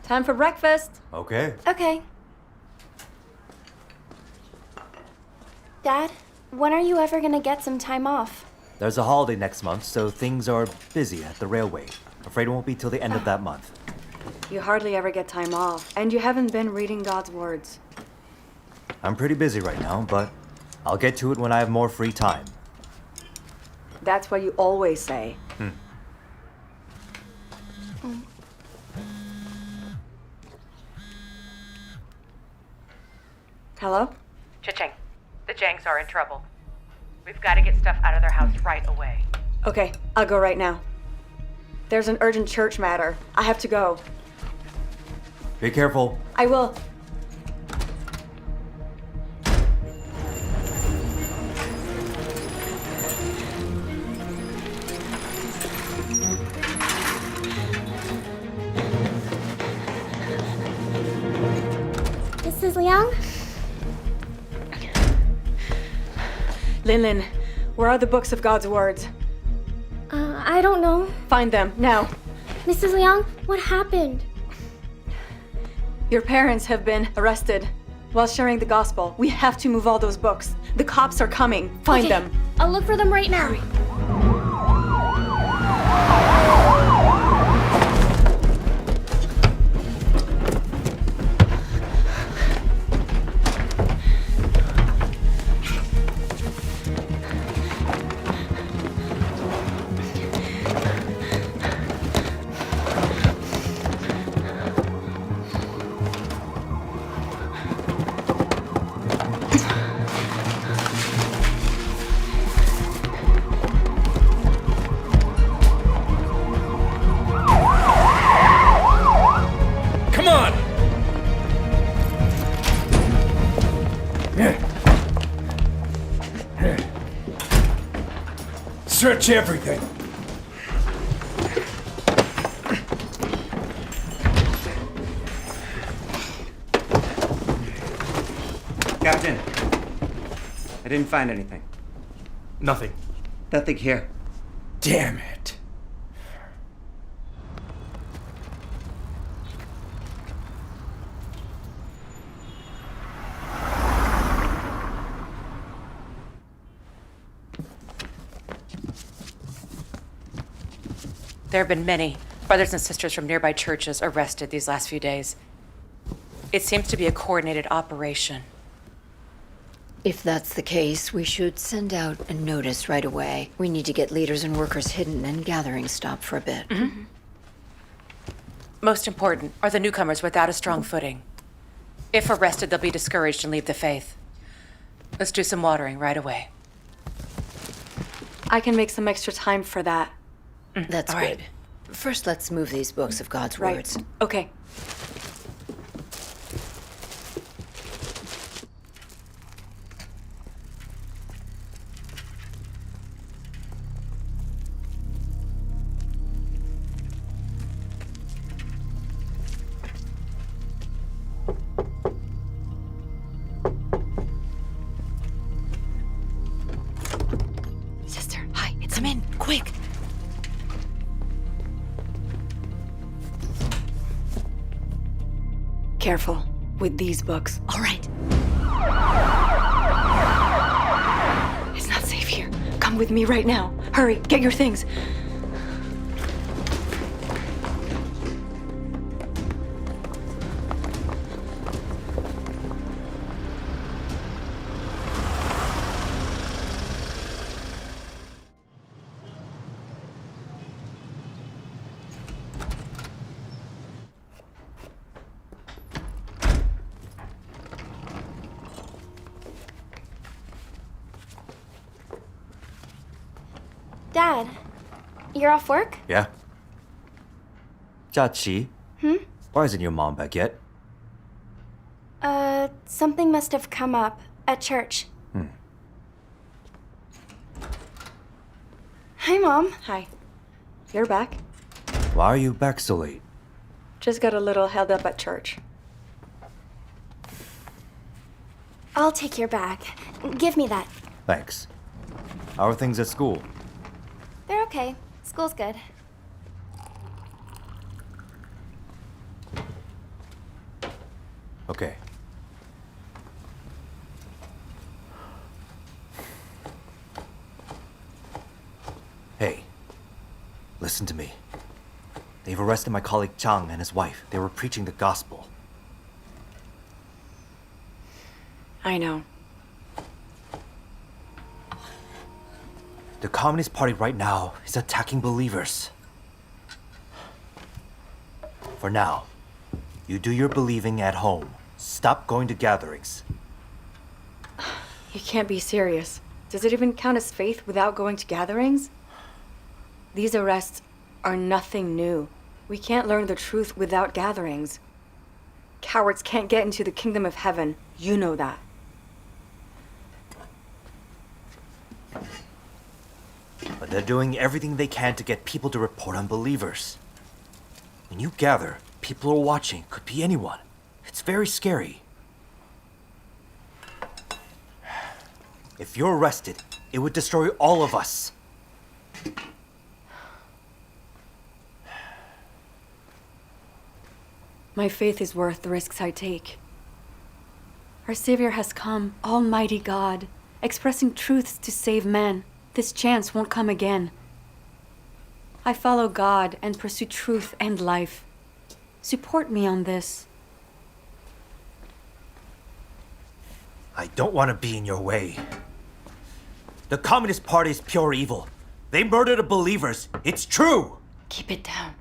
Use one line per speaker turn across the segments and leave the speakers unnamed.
Time for breakfast.
Okay.
Okay. Dad, when are you ever gonna get some time off?
There's a holiday next month, so things are busy at the railway. Afraid it won't be till the end of that month.
You hardly ever get time off, and you haven't been reading God's words.
I'm pretty busy right now, but I'll get to it when I have more free time.
That's what you always say. Hello?
Cha-ching. The Jangs are in trouble. We've got to get stuff out of their house right away.
Okay, I'll go right now. There's an urgent church matter. I have to go.
Be careful.
I will.
Mrs. Liang?
Lin, where are the books of God's words?
I don't know.
Find them, now.
Mrs. Liang, what happened?
Your parents have been arrested while sharing the gospel. We have to move all those books. The cops are coming. Find
Okay,
them.
I'll look for them right now.
Come on! Search everything.
Captain, I didn't find anything.
Nothing.
Nothing here.
Damn it.
There have been many brothers and sisters from nearby churches arrested these last few days. It seems to be a coordinated operation.
If that's the case, we should send out a notice right away. We need to get leaders and workers hidden and gatherings stopped for a bit.
Most important are the newcomers without a strong footing. If arrested, they'll be discouraged and leave the faith. Let's do some watering right away.
I can make some extra time for that.
That's
all right.
good. First, let's move these books of God's
Right.
words.
Okay. Sister, hi, it's
Come in, quick.
Careful with these books.
All right.
It's not safe here. Come with me right now. Hurry, get your things.
Dad, you're off work?
Yeah? Jiaqi? Why isn't your mom back yet?
Something must have come up at church. Hi, Mom.
Hi. You're back?
Why are you back so late?
Just got a little held up at church.
I'll take your bag. Give me that.
Thanks. How are things at school?
They're okay. School's good.
Listen to me. They've arrested my colleague Chang and his wife. They were preaching the gospel.
I know.
The Communist Party right now is attacking believers. For now, you do your believing at home. Stop going to gatherings.
You can't be serious. Does it even count as faith without going to gatherings? These arrests are nothing new. We can't learn the truth without gatherings. Cowards can't get into the kingdom of heaven. You know that.
But they're doing everything they can to get people to report unbelievers. When you gather, people are watching. Could be anyone. It's very scary. If you're arrested, it would destroy all of us.
My faith is worth the risks I take. Our Savior has come, Almighty God, expressing truths to save men. This chance won't come again. I follow God and pursue truth and life. Support me on this.
I don't want to be in your way. The Communist Party is pure evil. They murdered the believers. It's true!
Keep it down.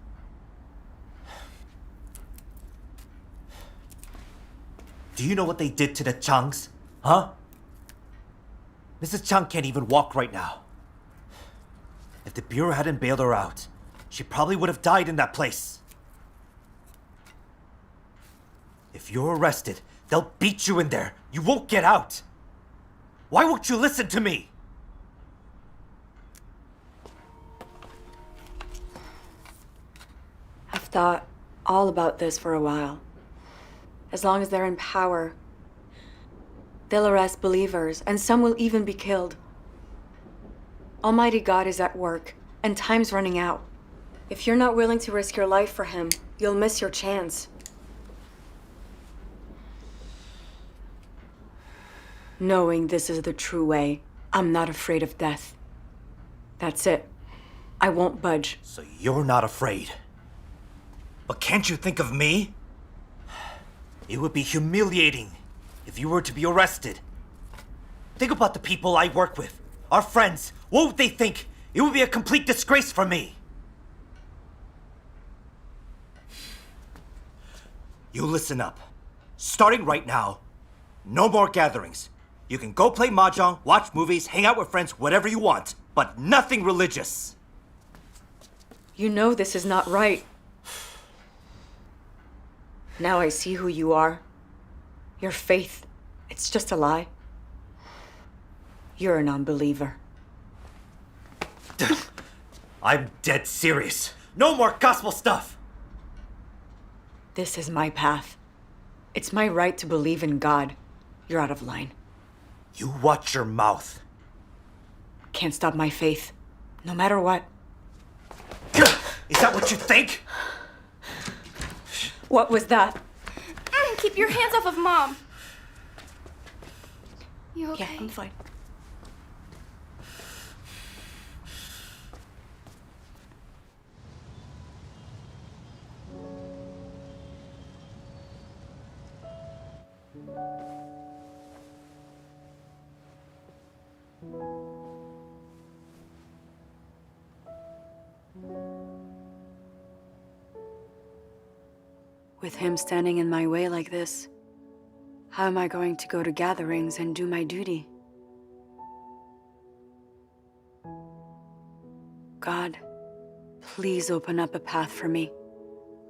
Do you know what they did to the Changs? Huh? Mrs. Chang can't even walk right now. If the Bureau hadn't bailed her out, she probably would have died in that place. If you're arrested, they'll beat you in there. You won't get out. Why won't you listen to me?
I've thought all about this for a while. As long as they're in power, they'll arrest believers, and some will even be killed. Almighty God is at work, and time's running out. If you're not willing to risk your life for him, you'll miss your chance. Knowing this is the true way, I'm not afraid of death. That's it. I won't budge.
So you're not afraid. But can't you think of me? It would be humiliating if you were to be arrested. Think about the people I work with, our friends. What would they think? It would be a complete disgrace for me. You listen up. Starting right now, no more gatherings. You can go play mahjong, watch movies, hang out with friends, whatever you want, but nothing religious.
You know this is not right. Now I see who you are. Your faith, it's just a lie. You're a non-believer.
I'm dead serious. No more gospel stuff.
This is my path. It's my right to believe in God. You're out of line.
You watch your mouth.
Can't stop my faith, no matter what.
Is that what you think?
What was that?
Keep your hands off of Mom. You okay?
Yeah, I'm fine. With him standing in my way like this, how am I going to go to gatherings and do my duty? God, please open up a path for me.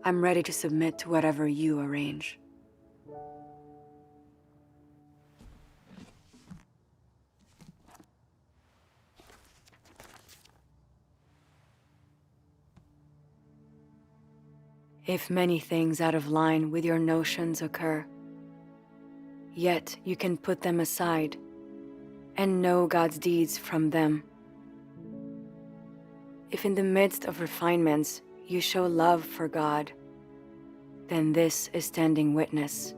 I'm ready to submit to whatever you arrange. If many things out of line with your notions occur, yet you can put them aside and know God's deeds from them. If in the midst of refinements you show love for God, then this is standing witness.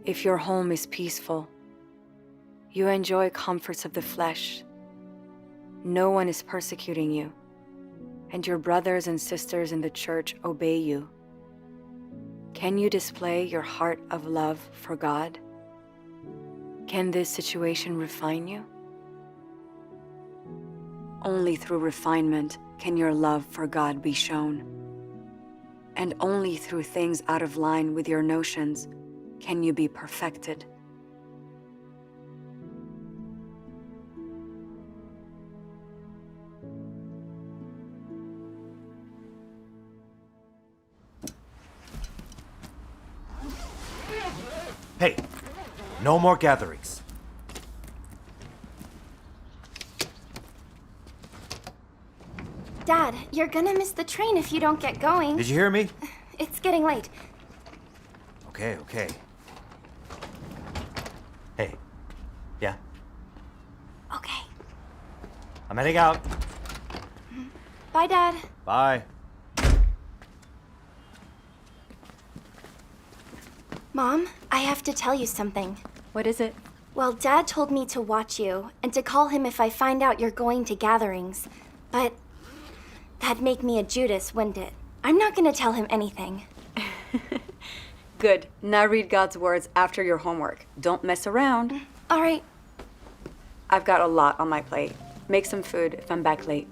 If your home is peaceful, you enjoy comforts of the flesh, no one is persecuting you, and your brothers and sisters in the church obey you, can you display your heart of love for God? Can this situation refine you? Only through refinement can your love for God be shown. And only through things out of line with your notions can you be perfected.
Hey, no more gatherings.
Dad, you're gonna miss the train if you don't get going.
Did you hear me?
It's getting late.
Okay, okay. Hey. Yeah,
Okay.
I'm heading out.
Bye, Dad.
Bye.
Mom, I have to tell you something.
What is it?
Well, Dad told me to watch you and to call him if I find out you're going to gatherings. But that'd make me a Judas, wouldn't it? I'm not gonna tell him anything.
Good. Now read God's words after your homework. Don't mess around.
All right.
I've got a lot on my plate. Make some food if I'm back late.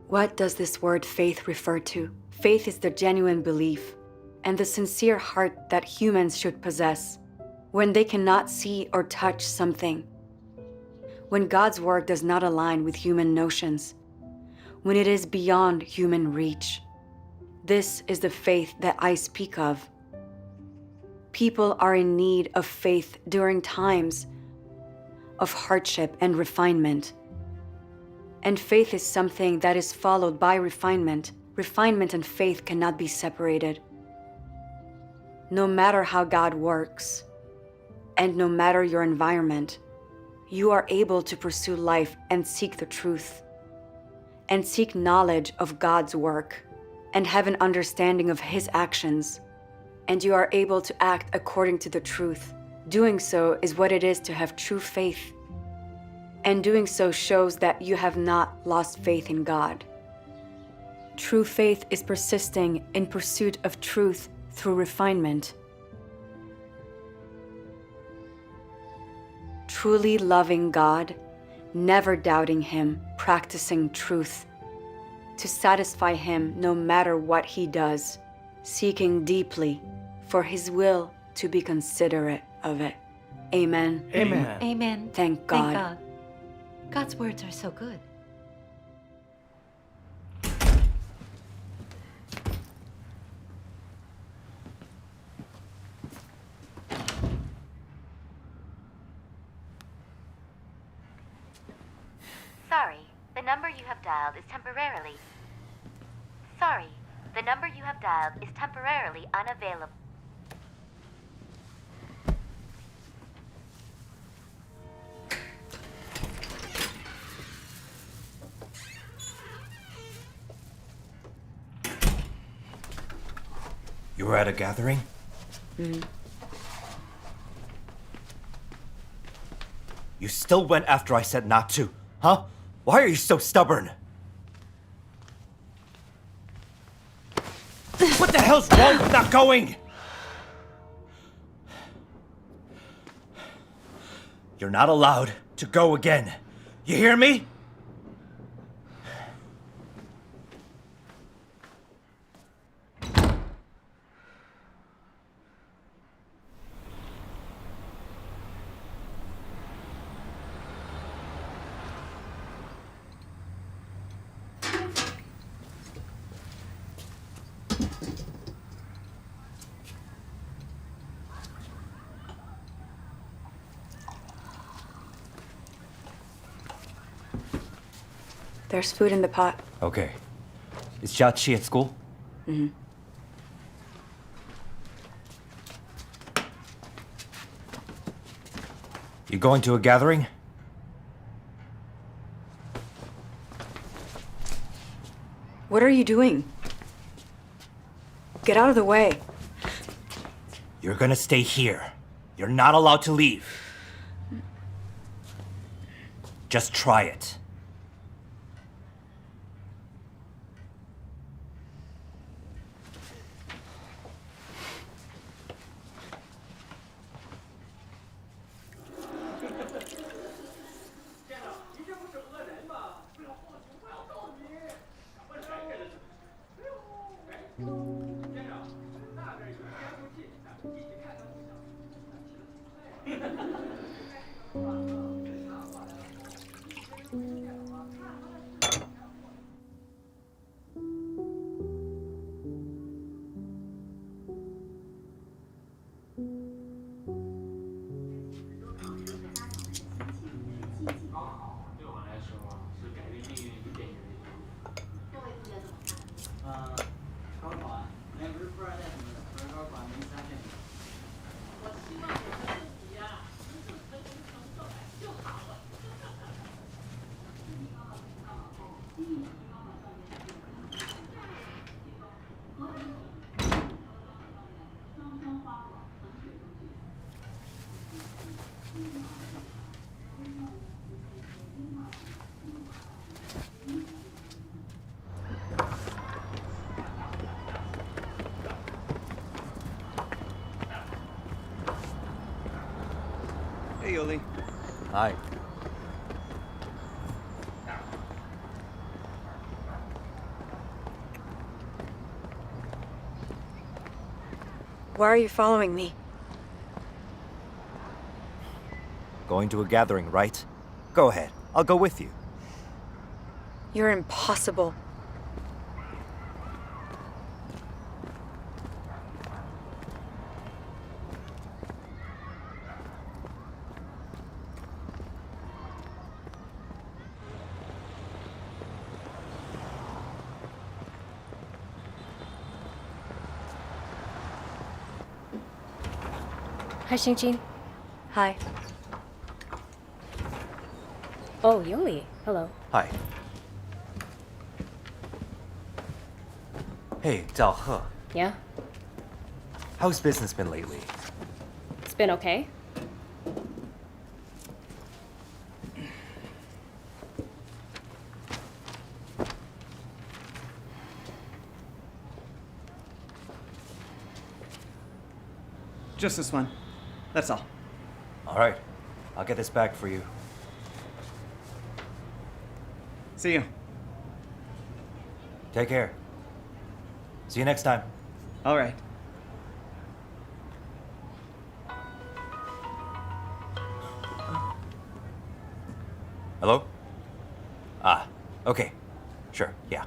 What does this word faith refer to? Faith is the genuine belief and the sincere heart that humans should possess when they cannot see or touch something. When God's work does not align with human notions. When it is beyond human reach. This is the faith that I speak of. People are in need of faith during times of hardship and refinement. And faith is something that is followed by refinement. Refinement and faith cannot be separated. No matter how God works, and no matter your environment, you are able to pursue life and seek the truth, and seek knowledge of God's work, and have an understanding of His actions, and you are able to act according to the truth. Doing so is what it is to have true faith, and doing so shows that you have not lost faith in God. True faith is persisting in pursuit of truth through refinement. Truly loving God, never doubting Him, practicing truth, to satisfy Him no matter what He does, seeking deeply for His will to be considerate of it. Amen.
Amen.
Amen.
Thank God.
Thank God. God's words are so good.
Sorry, the number you have dialed is temporarily. Sorry, the number you have dialed is temporarily unavailable.
You were at a gathering? You still went after I said not to, huh? Why are you so stubborn? What the hell's wrong with not going? You're not allowed to go again. You hear me?
There's food in the pot.
Okay. Is Jiaqi at school? You going to a gathering?
What are you doing? Get out of the way.
You're gonna stay here. You're not allowed to leave. Just try it.
Hey, Yoli.
Hi.
Why are you following me?
Going to a gathering, right? Go ahead. I'll go with you.
You're impossible.
Hi, Xingjin.
Hi.
Oh, Yoli. Hello.
Hi. Hey, Zhao He.
Yeah?
How's business been lately?
It's been okay.
Just this one. That's all.
All right. I'll get this back for you.
See you.
Take care. See you next time.
All right.
Hello? Ah, okay. Sure, yeah.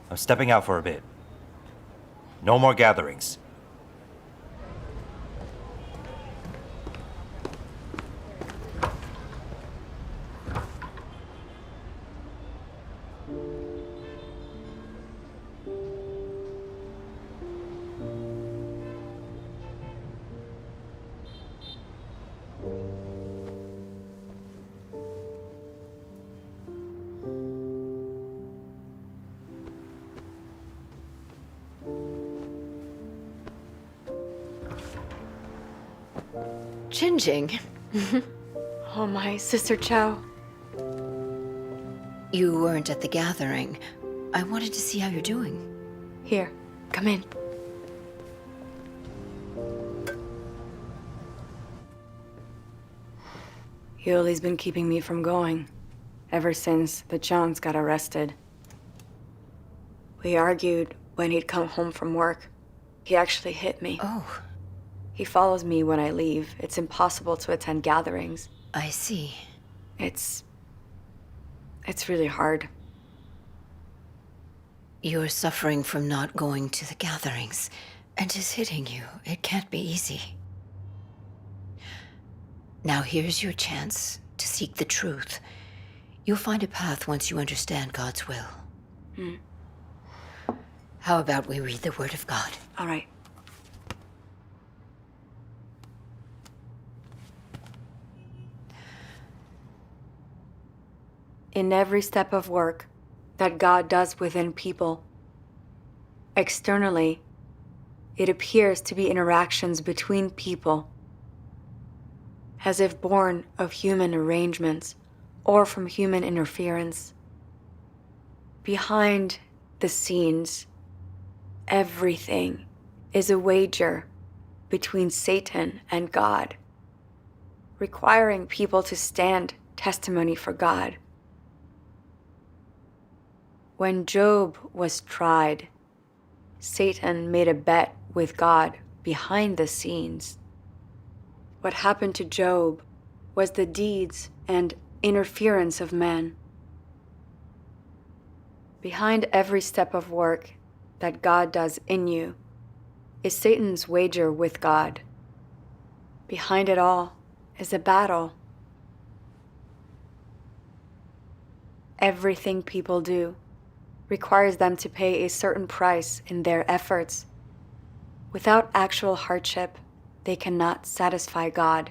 I'm stepping out for a bit. No more gatherings.
Jinjing,
Oh my, Sister Chow.
you weren't at the gathering. I wanted to see how you're doing.
Here, come in. Yuli's been keeping me from going ever since the Chongs got arrested. We argued when he'd come home from work. He actually hit me.
Oh,
He follows me when I leave. It's impossible to attend gatherings.
I see.
It's really hard.
You're suffering from not going to the gatherings, and he's hitting you. It can't be easy. Now here's your chance to seek the truth. You'll find a path once you understand God's will. How about we read the Word of God?
All right. In every step of work that God does within people, externally, it appears to be interactions between people, as if born of human arrangements or from human interference. Behind the scenes, everything is a wager between Satan and God, requiring people to stand testimony for God. When Job was tried, Satan made a bet with God behind the scenes. What happened to Job was the deeds and interference of man. Behind every step of work that God does in you is Satan's wager with God. Behind it all is a battle. Everything people do requires them to pay a certain price in their efforts. Without actual hardship, they cannot satisfy God.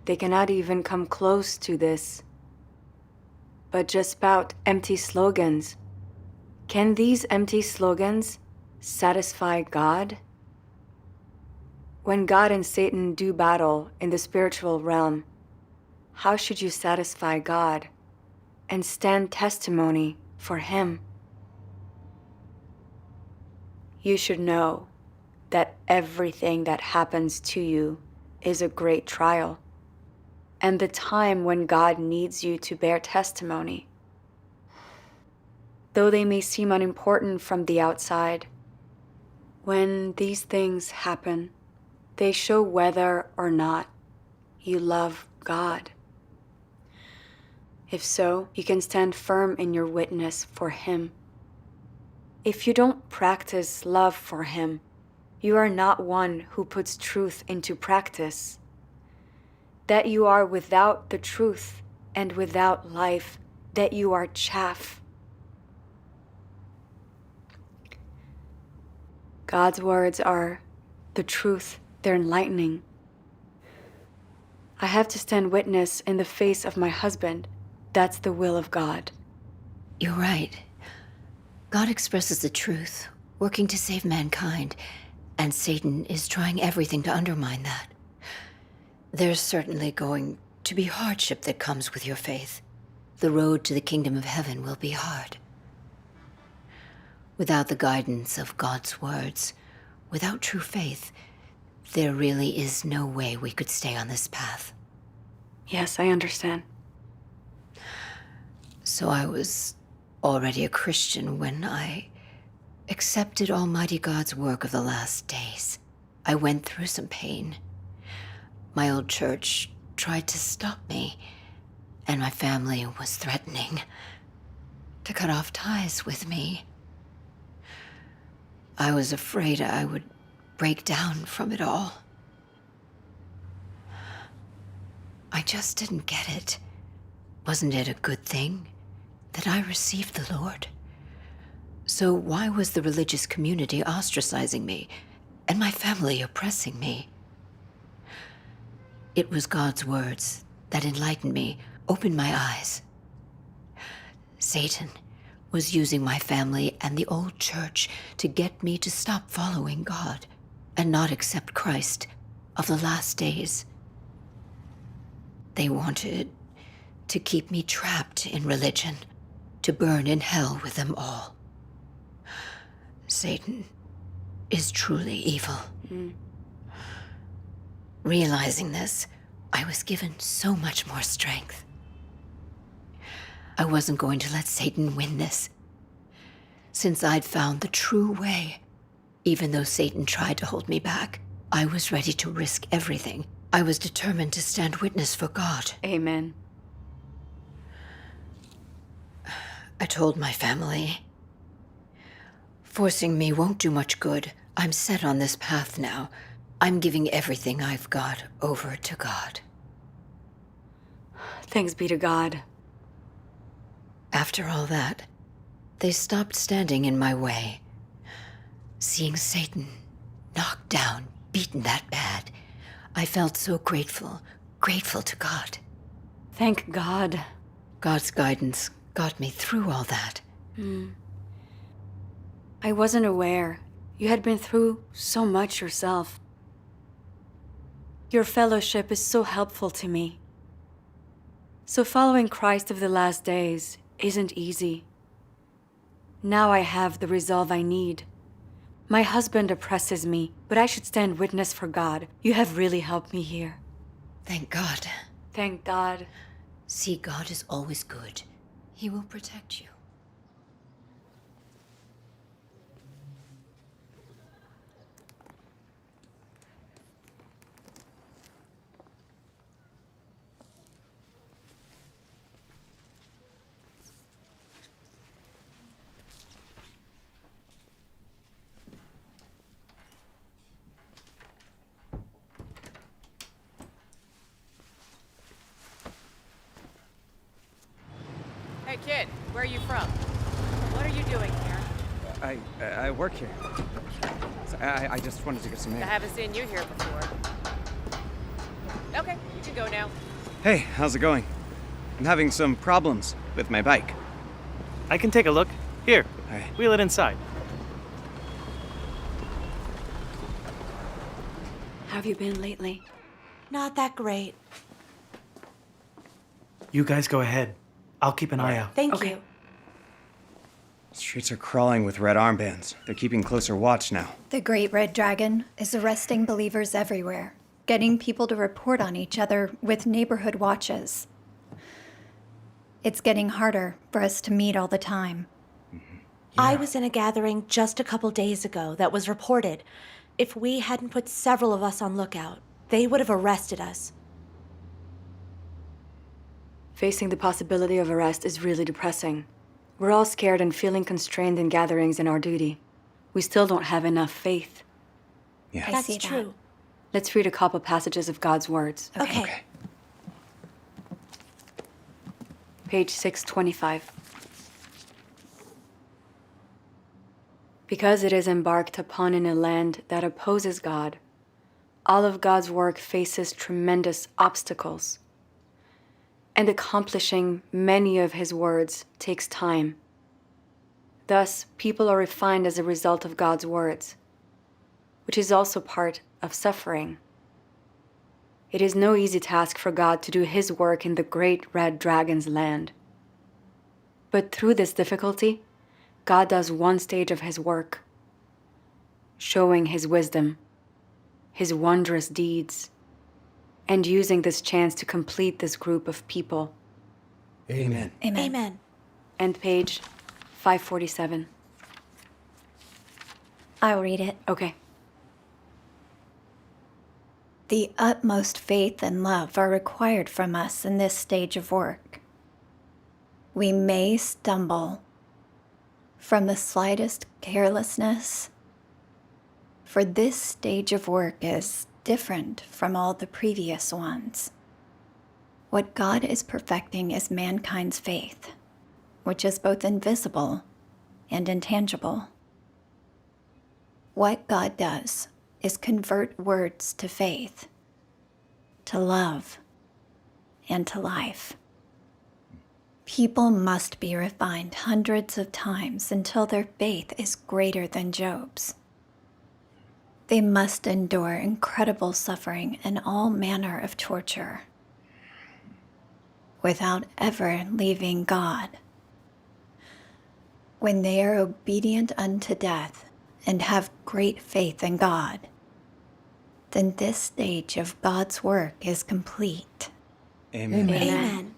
They cannot even come close to this. But just spout empty slogans. Can these empty slogans satisfy God? When God and Satan do battle in the spiritual realm, how should you satisfy God and stand testimony for Him? You should know that everything that happens to you is a great trial, and the time when God needs you to bear testimony. Though they may seem unimportant from the outside, when these things happen, they show whether or not you love God. If so, you can stand firm in your witness for Him. If you don't practice love for Him, you are not one who puts truth into practice. That you are without the truth and without life, that you are chaff. God's words are the truth, they're enlightening. I have to stand witness in the face of my husband. That's the will of God.
You're right. God expresses the truth, working to save mankind, and Satan is trying everything to undermine that. There's certainly going to be hardship that comes with your faith. The road to the kingdom of heaven will be hard. Without the guidance of God's words, without true faith, there really is no way we could stay on this path.
Yes, I understand.
So I was already a Christian when I accepted Almighty God's work of the last days. I went through some pain. My old church tried to stop me, and my family was threatening to cut off ties with me. I was afraid I would break down from it all. I just didn't get it. Wasn't it a good thing that I received the Lord? So why was the religious community ostracizing me and my family oppressing me? It was God's words that enlightened me, opened my eyes. Satan was using my family and the old church to get me to stop following God and not accept Christ of the last days. They wanted to keep me trapped in religion, to burn in hell with them all. Satan is truly evil. Realizing this, I was given so much more strength. I wasn't going to let Satan win this. Since I'd found the true way, even though Satan tried to hold me back, I was ready to risk everything. I was determined to stand witness for God.
Amen.
I told my family. Forcing me won't do much good. I'm set on this path now. I'm giving everything I've got over to God.
Thanks be to God.
After all that, they stopped standing in my way. Seeing Satan knocked down, beaten that bad, I felt so grateful to God.
Thank God.
God's guidance got me through all that.
I wasn't aware You had been through so much yourself. Your fellowship is so helpful to me. So following Christ of the last days isn't easy. Now I have the resolve I need. My husband oppresses me, but I should stand witness for God. You have really helped me here.
Thank God.
Thank God.
See, God is always good. He will protect you.
Hey, kid, where are you from? What are you doing here?
I work here. So I just wanted to get some
I
air.
haven't seen you here before. Okay, you can go now.
Hey, how's it going? I'm having some problems with my bike.
I can take a look. Here,
Hey.
wheel it inside.
How have you been lately?
Not that great.
You guys go ahead. I'll keep an eye out.
Thank you.
Streets are crawling with red armbands. They're keeping closer watch now.
The Great Red Dragon is arresting believers everywhere, getting people to report on each other with neighborhood watches. It's getting harder for us to meet all the time.
I was in a gathering just a couple days ago that was reported. If we hadn't put several of us on lookout, they would have arrested us.
Facing the possibility of arrest is really depressing. We're all scared and feeling constrained in gatherings in our duty. We still don't have enough faith.
Yeah.
That's
see that.
true.
Let's read a couple passages of God's words.
Okay.
Page 625. Because it is embarked upon in a land that opposes God, all of God's work faces tremendous obstacles. And accomplishing many of his words takes time. Thus, people are refined as a result of God's words, which is also part of suffering. It is no easy task for God to do his work in the great red dragon's land. But through this difficulty, God does one stage of his work, showing his wisdom, his wondrous deeds, and using this chance to complete this group of people.
Amen.
Amen.
Amen.
End page 547.
I'll read it.
Okay.
The utmost faith and love are required from us in this stage of work. We may stumble from the slightest carelessness, for this stage of work is different from all the previous ones. What God is perfecting is mankind's faith, which is both invisible and intangible. What God does is convert words to faith, to love, and to life. People must be refined hundreds of times until their faith is greater than Job's. They must endure incredible suffering and all manner of torture without ever leaving God. When they are obedient unto death and have great faith in God, then this stage of God's work is complete.
Amen.
Amen.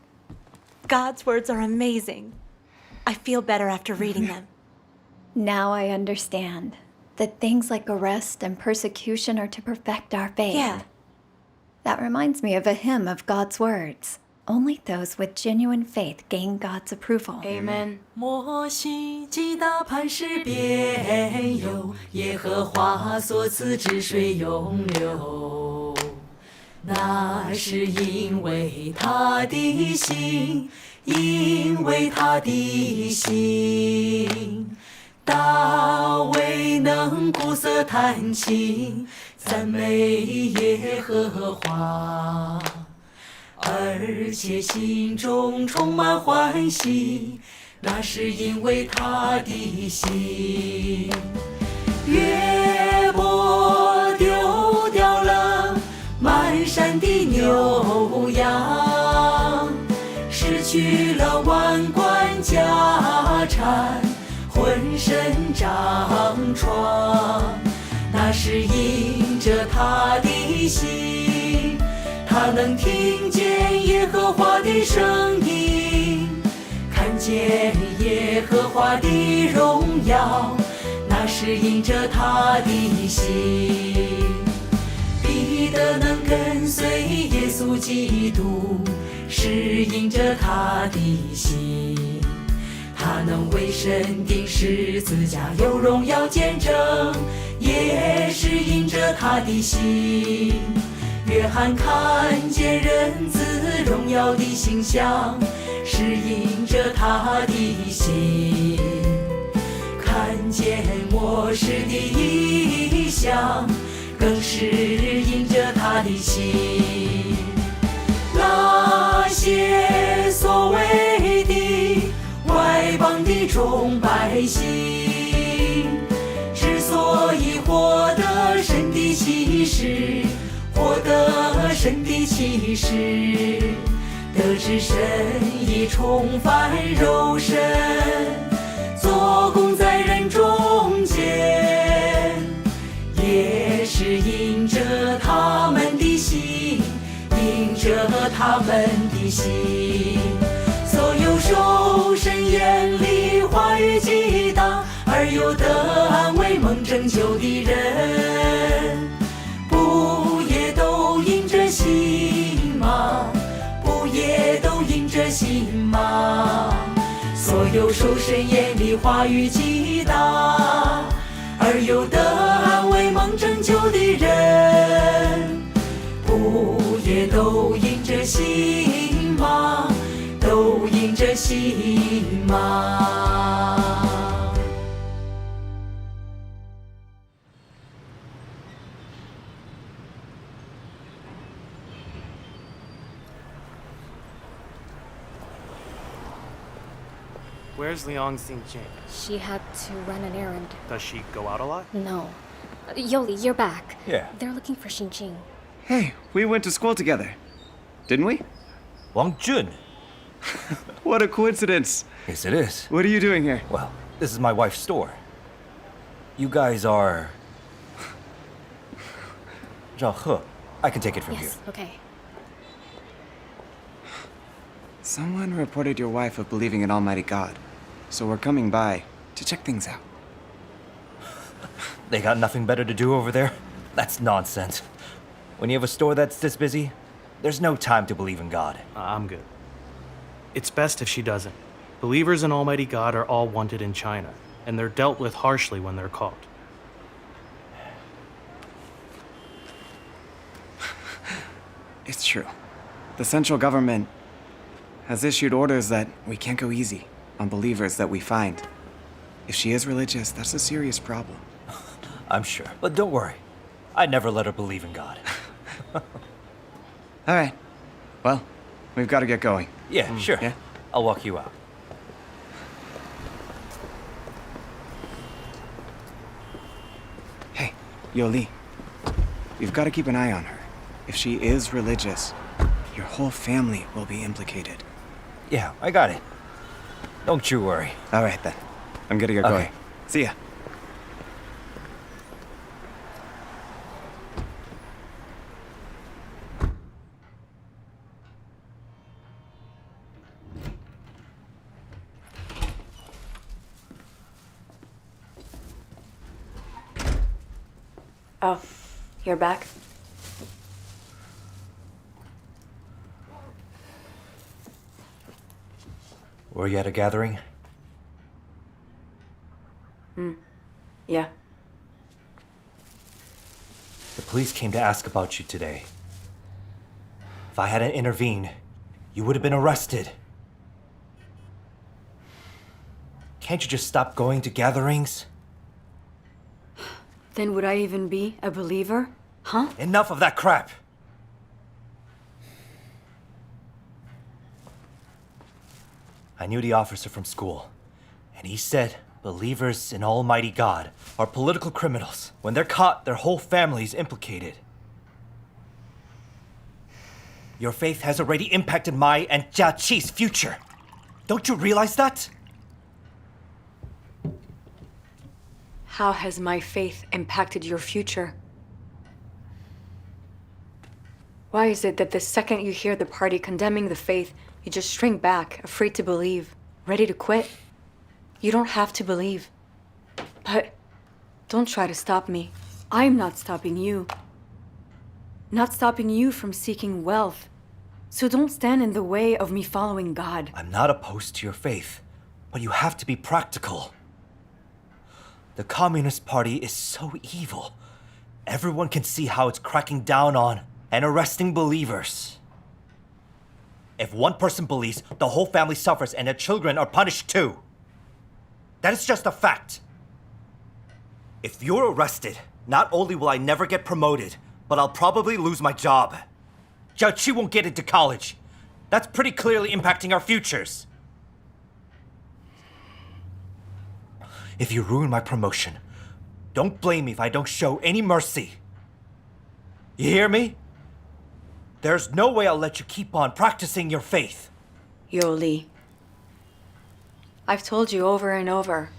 God's words are amazing. I feel better after reading them.
Now I understand that things like arrest and persecution are to perfect our faith.
Yeah.
That reminds me of a hymn of God's words. Only those with genuine faith gain God's approval.
Amen.
摩西击打磐石边有，耶和华所赐之水永流。那是因为他的心，因为他的心。大卫能鼓瑟弹琴，赞美耶和华。而且心中充满欢喜，那是因为他的心。约伯丢掉了满山的牛羊，失去了万贯家产，浑身长疮。那是因着他的心，他能听见耶和华的声音，看见耶和华的荣耀，那是因着他的心。彼得能跟随耶稣基督，是因着他的心。他能为神钉十字架，有荣耀见证，也是因着他的心。约翰看见人子荣耀的形象，是因着他的心。看见末世的异象，更是因着他的心。那些所谓的外邦的众百姓，之所以获得神的启示，获得神的启示，得知神已重返肉身，做工在人中间，也是因着他们的心，因着他们的心。所有受神眼里话语激荡而有得安慰蒙拯救的人，不也都因着心吗？不也都因着心吗？所有受神眼里话语激荡而有得安慰蒙拯救的人，不也都因着心吗？都因着心吗？Where's
Liang Xingjing?
She had to run an errand.
Does she go out a lot?
No. Yoli, you're back.
Yeah.
They're looking for Xinjing.
Hey, we went to school together. Didn't we?
Wang Jun.
What a coincidence.
Yes, it is.
What are you doing here?
Well, this is my wife's store. You guys are... Zhao He. I can take it from
Yes, okay.
Someone reported your wife of believing in Almighty God, so we're coming by to check things out.
They got nothing better to do over there? That's nonsense. When you have a store that's this busy, there's no time to believe in God.
I'm good. It's best if she doesn't. Believers in Almighty God are all wanted in China, and they're dealt with harshly when they're caught.
It's true. The central government has issued orders that we can't go easy on believers that we find. If she is religious, that's a serious problem.
I'm sure. But don't worry. I'd never let her believe in God.
All right. Well, we've got to get going.
Yeah, sure.
Yeah?
I'll walk you out.
Hey, Yoli. You've got to keep an eye on her. If she is religious, your whole family will be implicated.
Yeah, I got it. Don't you worry.
All right, then. I'm gonna get going. See ya.
Oh, you're back?
Were you at a gathering?
Yeah.
The police came to ask about you today. If I hadn't intervened, you would have been arrested. Can't you just stop going to gatherings?
Then would I even be a believer? Huh?
Enough of that crap! I knew the officer from school, and he said Believers in Almighty God are political criminals. When they're caught, their whole family's implicated. Your faith has already impacted my and Jia Qi's future. Don't you realize that?
How has my faith impacted your future? Why is it that the second you hear the party condemning the faith, you just shrink back, afraid to believe, ready to quit? You don't have to believe. But don't try to stop me. I'm not stopping you. Not stopping you from seeking wealth. So don't stand in the way of me following God.
I'm not opposed to your faith, but you have to be practical. The Communist Party is so evil. Everyone can see how it's cracking down on and arresting believers. If one person believes, the whole family suffers and their children are punished too. That is just a fact. If you're arrested, not only will I never get promoted, but I'll probably lose my job. Jia Qi won't get into college. That's pretty clearly impacting our futures. If you ruin my promotion, don't blame me if I don't show any mercy. You hear me? There's no way I'll let you keep on practicing your faith.
Yoli, I've told you over and over.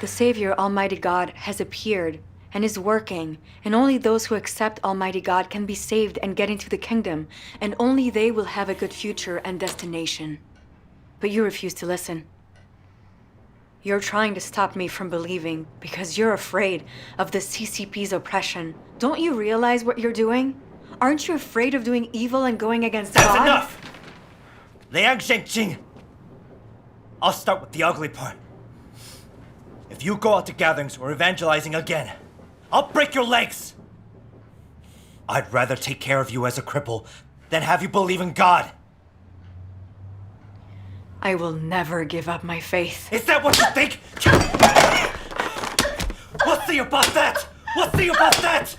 The Savior, Almighty God, has appeared and is working, and only those who accept Almighty God can be saved and get into the kingdom, and only they will have a good future and destination. But you refuse to listen. You're trying to stop me from believing because you're afraid of the CCP's oppression. Don't you realize what you're doing? Aren't you afraid of doing evil and going against God?
That's enough! Liang Zhengjing! I'll start with the ugly part. If you go out to gatherings or evangelizing again, I'll break your legs! I'd rather take care of you as a cripple than have you believe in God.
I will never give up my faith.
Is that what you think? We'll see about that! We'll see about that!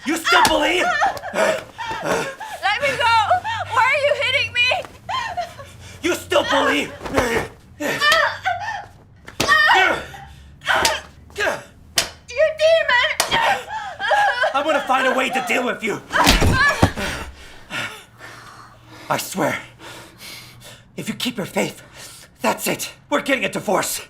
You still believe?
Let me go! Why are you hitting me?
You still believe?
You demon!
I'm gonna find a way to deal with you. I swear, if you keep your faith, that's it. We're getting a divorce.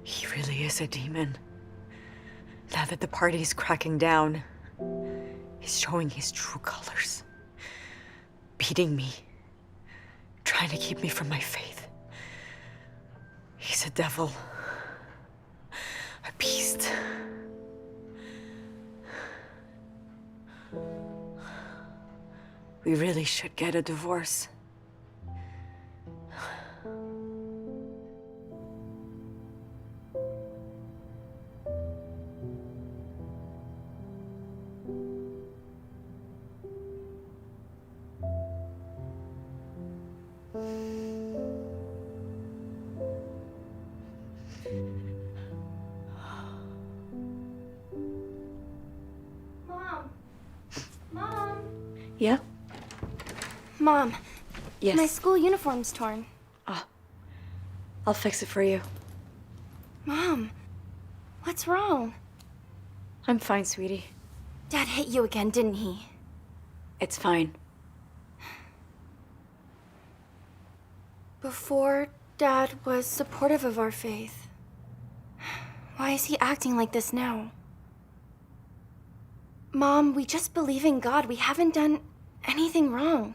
He really is a demon. Now that the party's cracking down, he's showing his true colors. Beating me. Trying to keep me from my faith. He's a devil. A beast. We really should get a divorce. Yeah?
Mom.
Yes?
My school uniform's torn.
I'll fix it for you.
Mom, what's wrong?
I'm fine, sweetie.
Dad hit you again, didn't he?
It's fine.
Before, Dad was supportive of our faith. Why is he acting like this now? Mom, we just believe in God. We haven't done anything wrong.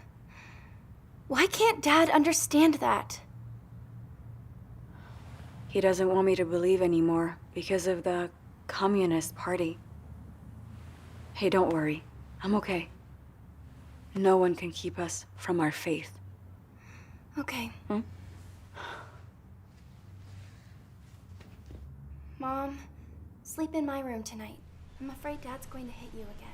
Why can't Dad understand that?
He doesn't want me to believe anymore because of the Communist Party. Hey, don't worry. I'm okay. No one can keep us from our faith.
Okay. Mom, sleep in my room tonight. I'm afraid Dad's going to hit you again.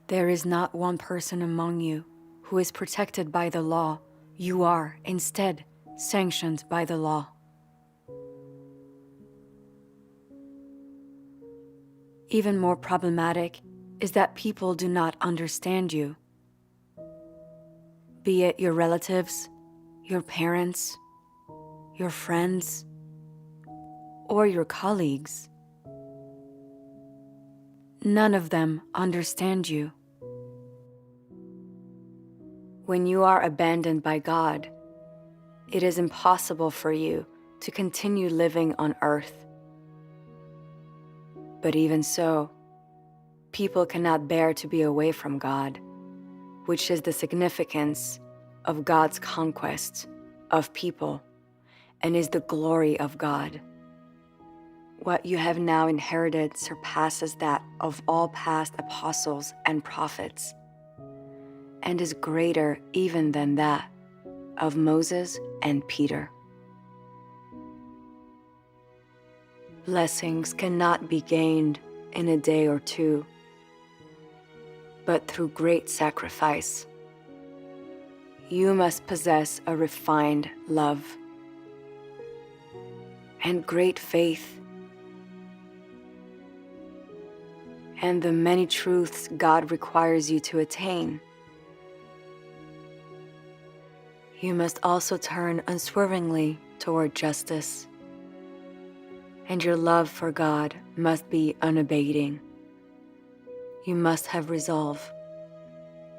There is not one person among you who is protected by the law. You are, instead, sanctioned by the law. Even more problematic is that people do not understand you. Be it your relatives, your parents, your friends, or your colleagues. None of them understand you. When you are abandoned by God, it is impossible for you to continue living on earth. But even so, people cannot bear to be away from God, which is the significance of God's conquest of people and is the glory of God. What you have now inherited surpasses that of all past apostles and prophets, and is greater even than that of Moses and Peter. Blessings cannot be gained in a day or two, but through great sacrifice. You must possess a refined love and great faith, and the many truths God requires you to attain. You must also turn unswervingly toward justice, and your love for God must be unabating. You must have resolve.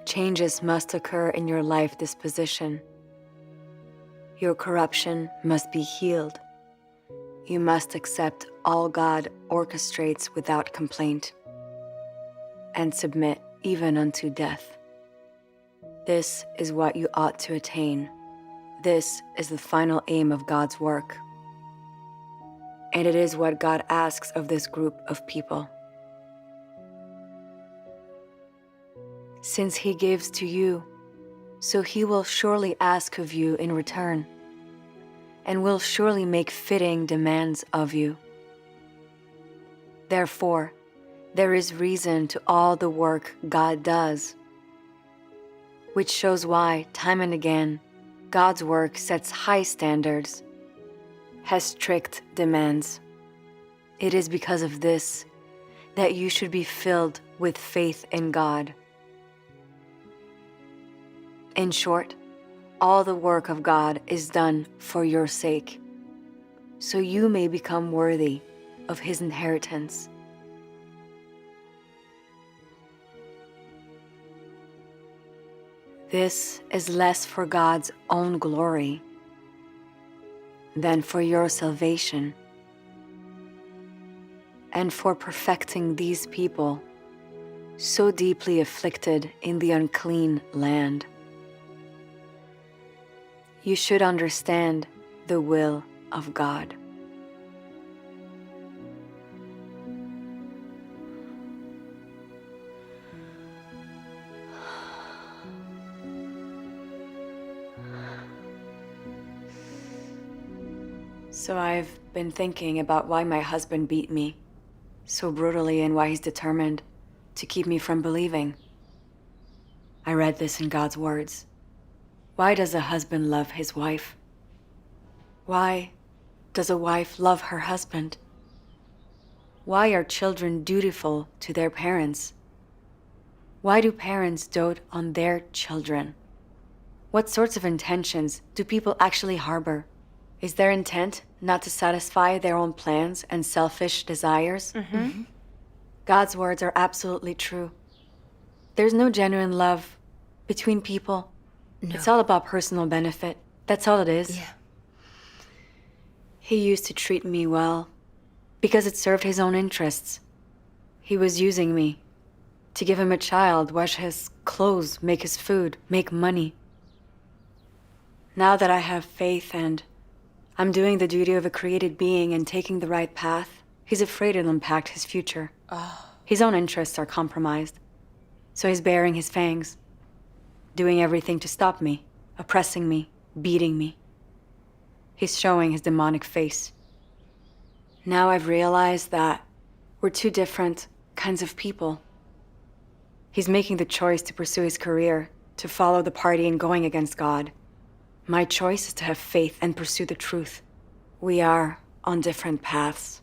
Changes must occur in your life disposition. Your corruption must be healed. You must accept all God orchestrates without complaint, and submit even unto death. This is what you ought to attain. This is the final aim of God's work. And it is what God asks of this group of people. Since He gives to you, so He will surely ask of you in return, and will surely make fitting demands of you. Therefore, there is reason to all the work God does, which shows why, time and again, God's work sets high standards, has strict demands. It is because of this that you should be filled with faith in God. In short, all the work of God is done for your sake, so you may become worthy of His inheritance. This is less for God's own glory than for your salvation, and for perfecting these people so deeply afflicted in the unclean land. You should understand the will of God. So I've been thinking about why my husband beat me so brutally and why he's determined to keep me from believing. I read this in God's words. Why does a husband love his wife? Why does a wife love her husband? Why are children dutiful to their parents? Why do parents dote on their children? What sorts of intentions do people actually harbor? Is their intent not to satisfy their own plans and selfish desires? God's words are absolutely true. There's no genuine love between people
No.
It's all about personal benefit. That's all it is.
Yeah.
He used to treat me well because it served his own interests. He was using me to give him a child, wash his clothes, make his food, make money. Now that I have faith and I'm doing the duty of a created being and taking the right path, he's afraid it'll impact his future. His own interests are compromised. So he's baring his fangs, doing everything to stop me, oppressing me, beating me. He's showing his demonic face. Now I've realized that we're two different kinds of people. He's making the choice to pursue his career, to follow the party and going against God. My choice is to have faith and pursue the truth. We are on different paths.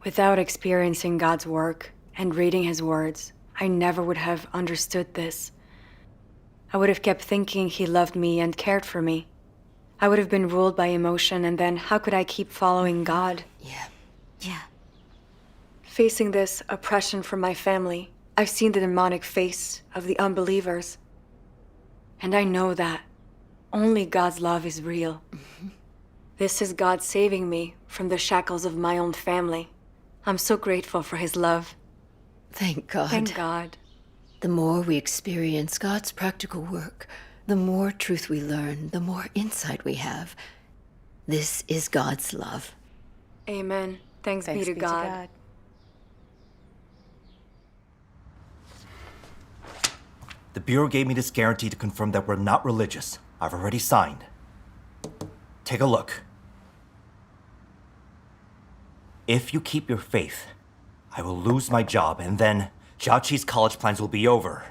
Without experiencing God's work and reading his words, I never would have understood this. I would have kept thinking he loved me and cared for me. I would have been ruled by emotion, and then how could I keep following God?
Yeah.
Facing this oppression from my family, I've seen the demonic face of the unbelievers. And I know that only God's love is real. This is God saving me from the shackles of my own family. I'm so grateful for his love.
Thank God.
Thank God.
The more we experience God's practical work, the more truth we learn, the more insight we have. This is God's love.
Amen. Thanks be to God.
The Bureau gave me this guarantee to confirm that we're not religious. I've already signed. Take a look. If you keep your faith, I will lose my job, and then Jiaqi's college plans will be over.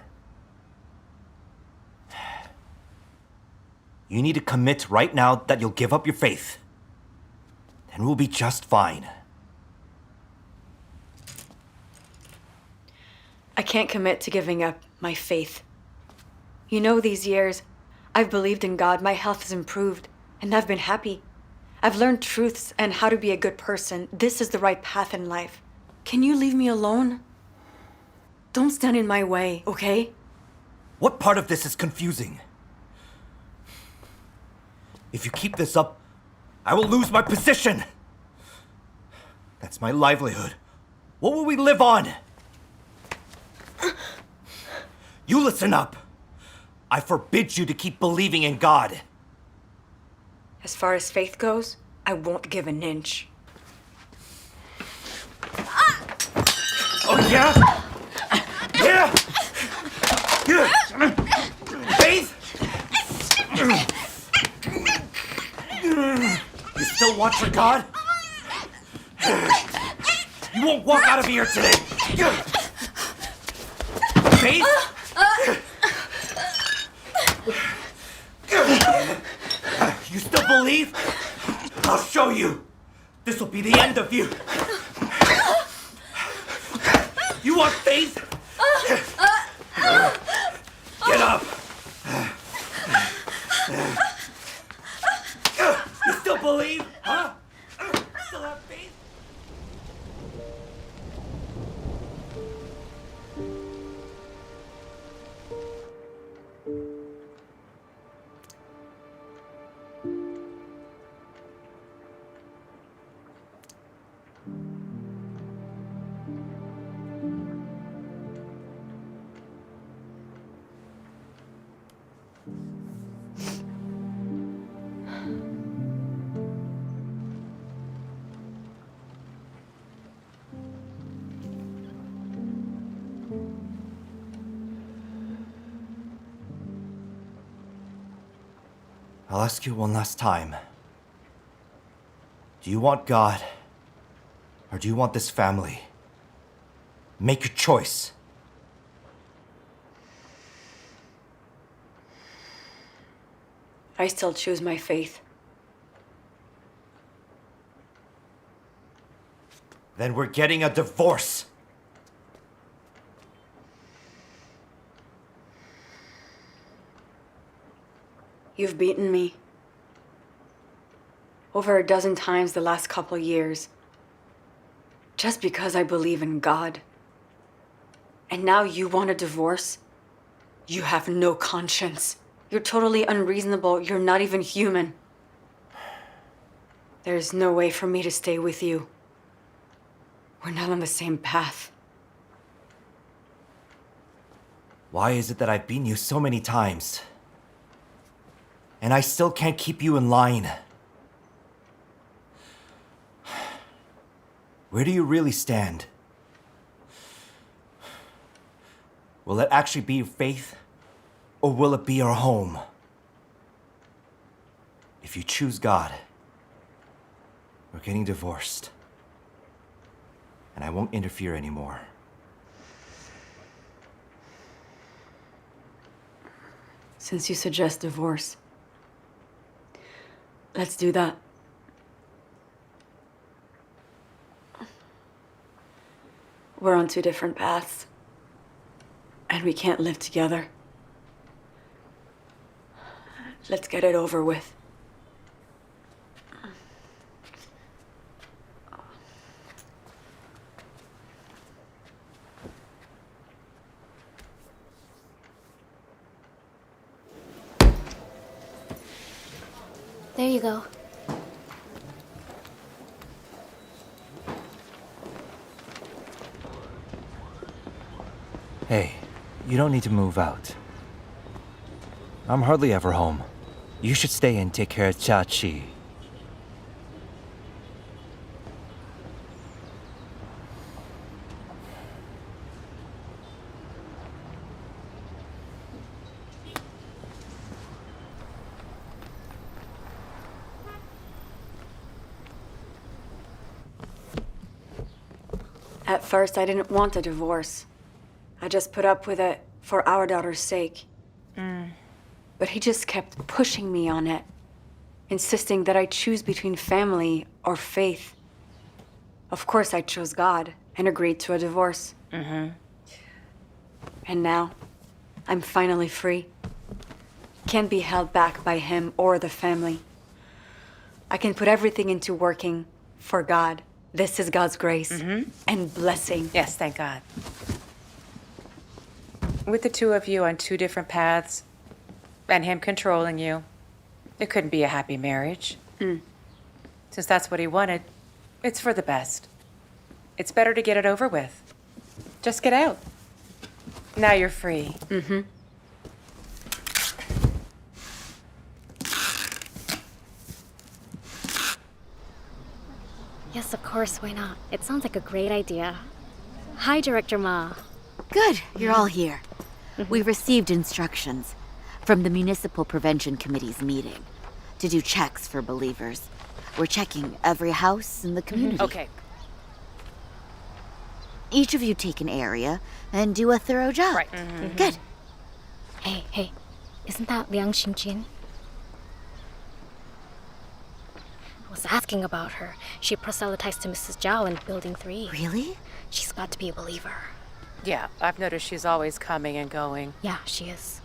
You need to commit right now that you'll give up your faith. Then we'll be just fine.
I can't commit to giving up my faith. You know, these years, I've believed in God, my health has improved, and I've been happy. I've learned truths and how to be a good person. This is the right path in life. Can you leave me alone? Don't stand in my way, okay?
What part of this is confusing? If you keep this up, I will lose my position. That's my livelihood. What will we live on? You listen up. I forbid you to keep believing in God.
As far as faith goes, I won't give an inch.
Oh, yeah? Yeah? Faith? You still want your God? You won't walk out of here today. Faith? You still believe? I'll show you. This will be the end of you. You want faith? Get up. You still believe? Huh? Still have faith? I'll ask you one last time. Do you want God? Or do you want this family? Make your choice.
I still choose my faith.
Then we're getting a divorce.
You've beaten me. Over a dozen times the last couple years. Just because I believe in God. And now you want a divorce? You have no conscience. You're totally unreasonable. You're not even human. There's no way for me to stay with you. We're not on the same path.
Why is it that I've beaten you so many times, and I still can't keep you in line? Where do you really stand? Will it actually be your faith, or will it be our home? If you choose God, we're getting divorced, and I won't interfere anymore.
Since you suggest divorce, let's do that. We're on two different paths, and we can't live together. Let's get it over with.
There you go.
Hey, you don't need to move out. I'm hardly ever home. You should stay and take care of Chachi.
At first, I didn't want a divorce. I just put up with it for our daughter's sake. But he just kept pushing me on it, insisting that I choose between family or faith. Of course, I chose God and agreed to a divorce. And now, I'm finally free. Can't be held back by him or the family. I can put everything into working for God. This is God's grace and blessing.
Yes, thank God. With the two of you on two different paths, and him controlling you, it couldn't be a happy marriage. Since that's what he wanted, it's for the best. It's better to get it over with. Just get out. Now you're free.
Yes, of course, why not? It sounds like a great idea. Hi, Director Ma.
Good, you're all here. We received instructions from the Municipal Prevention Committee's meeting to do checks for believers. We're checking every house in the community.
Okay.
Each of you take an area and do a thorough job.
Right.
Good.
Hey, isn't that Liang Xingjin? I was asking about her. She proselytized to Mrs. Zhao in Building 3.
Really?
She's got to be a believer.
Yeah, I've noticed she's always coming and going.
Yeah, she is.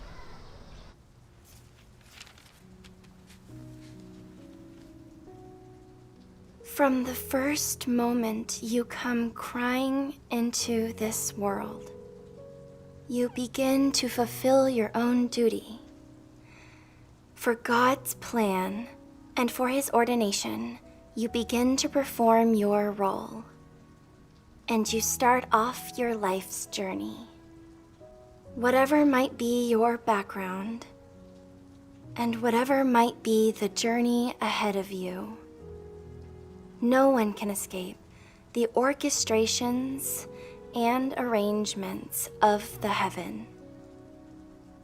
From the first moment you come crying into this world, you begin to fulfill your own duty. For God's plan and for His ordination, you begin to perform your role. And you start off your life's journey. Whatever might be your background, and whatever might be the journey ahead of you, no one can escape the orchestrations and arrangements of the heaven.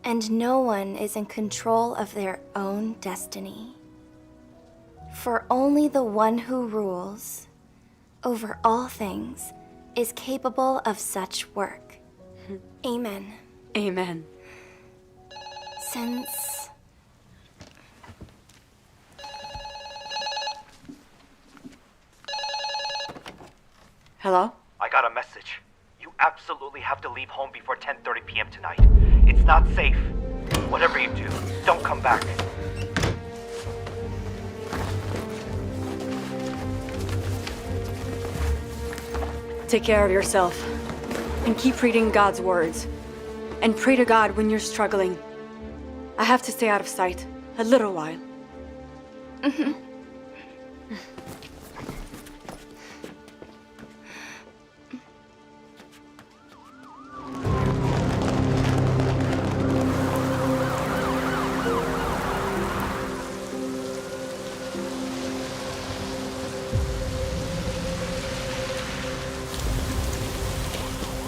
And no one is in control of their own destiny. For only the one who rules over all things is capable of such work. Amen.
Amen.
Since
Hello?
I got a message. You absolutely have to leave home before 10:30 p.m. tonight. It's not safe. Whatever you do, don't come back.
Take care of yourself. And keep reading God's words. And pray to God when you're struggling. I have to stay out of sight a little while.
Mm-hmm.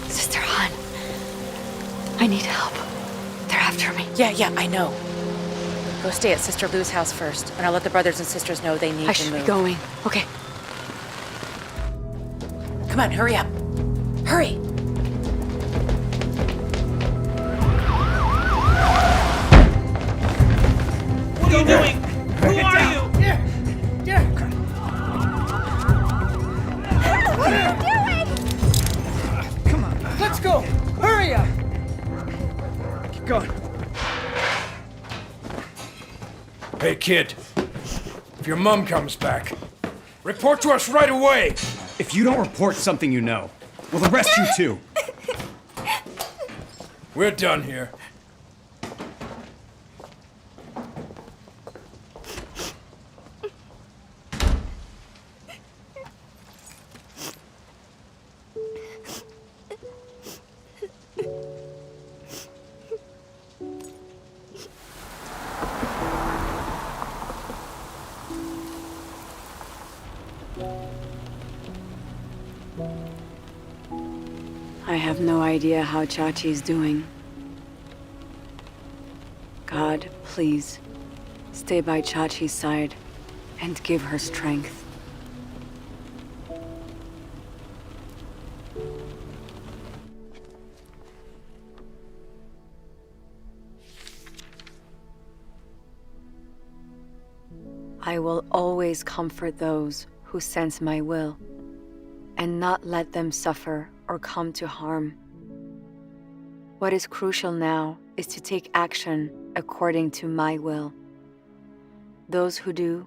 Sister Han, I need help. They're after me.
Yeah, I know. Go stay at Sister Lou's house first, and I'll let the brothers and sisters know they need
I
to
should
move.
be going. Okay.
Come on, hurry up. Hurry!
What are you doing? Who are you?
What are you doing?
Come on. Let's go. Hurry up. Keep going. Hey, kid. If your mom comes back, report to us right away.
If you don't report something you know, we'll arrest you too.
We're done here.
I have no idea how Chachi's doing. God, please, stay by Chachi's side and give her strength. I will always comfort those who sense my will, and not let them suffer or come to harm. What is crucial now is to take action according to my will. Those who do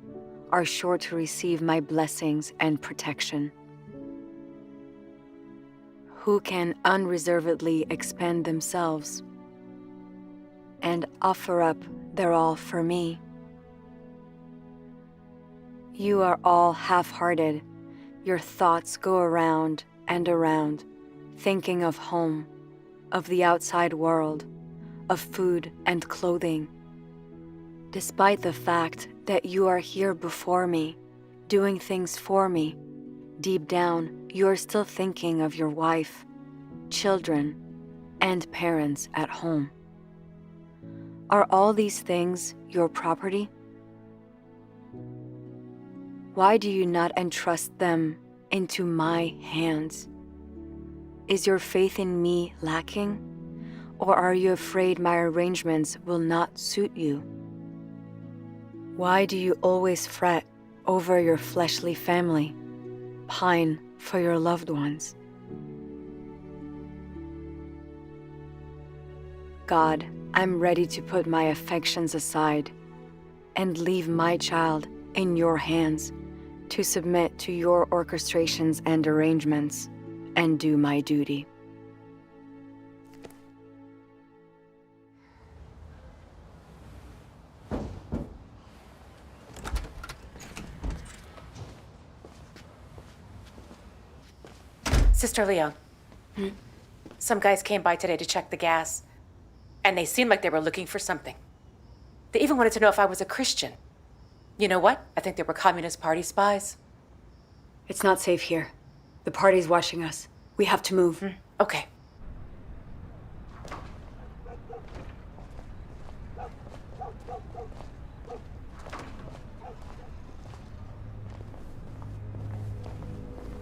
are sure to receive my blessings and protection. Who can unreservedly expend themselves and offer up their all for me? You are all half-hearted. Your thoughts go around and around, thinking of home, of the outside world, of food and clothing. Despite the fact that you are here before me, doing things for me, deep down, you are still thinking of your wife, children, and parents at home. Are all these things your property? Why do you not entrust them into my hands? Is your faith in me lacking? Or are you afraid my arrangements will not suit you? Why do you always fret over your fleshly family, pine for your loved ones? God, I'm ready to put my affections aside and leave my child in your hands to submit to your orchestrations and arrangements and do my duty.
Sister Leon. Some guys came by today to check the gas, and they seemed like they were looking for something. They even wanted to know if I was a Christian. You know what? I think they were Communist Party spies.
It's not safe here. The party's watching us. We have to move.
Okay.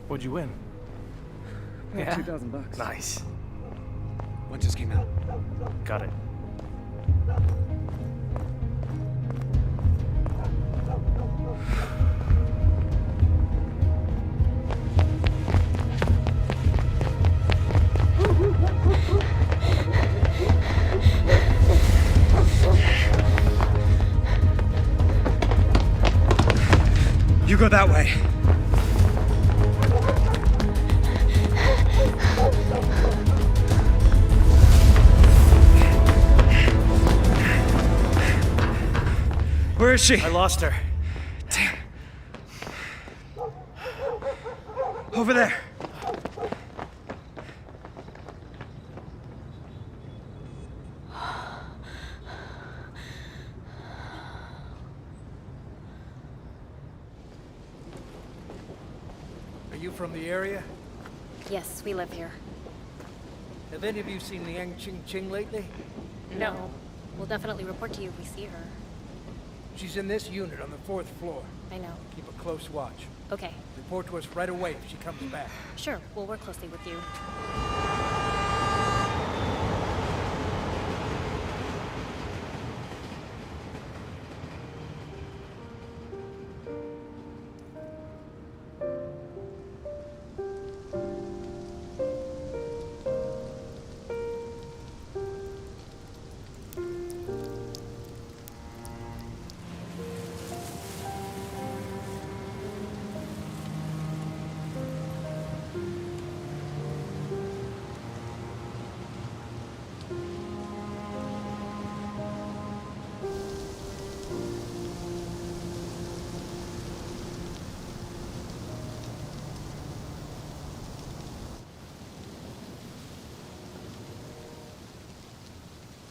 What'd you win?
Yeah. $2,000.
Nice.
What just came out?
Got it.
You go that way. Where is she?
I lost her.
Damn. Over there.
Are you from the area?
Yes, we live here.
Have any of you seen Liang Ching Ching lately?
No. We'll definitely report to you if we see her.
She's in this unit on the 4th floor.
I know.
Keep a close watch.
Okay.
Report to us right away if she comes back.
Sure, we'll work closely with you.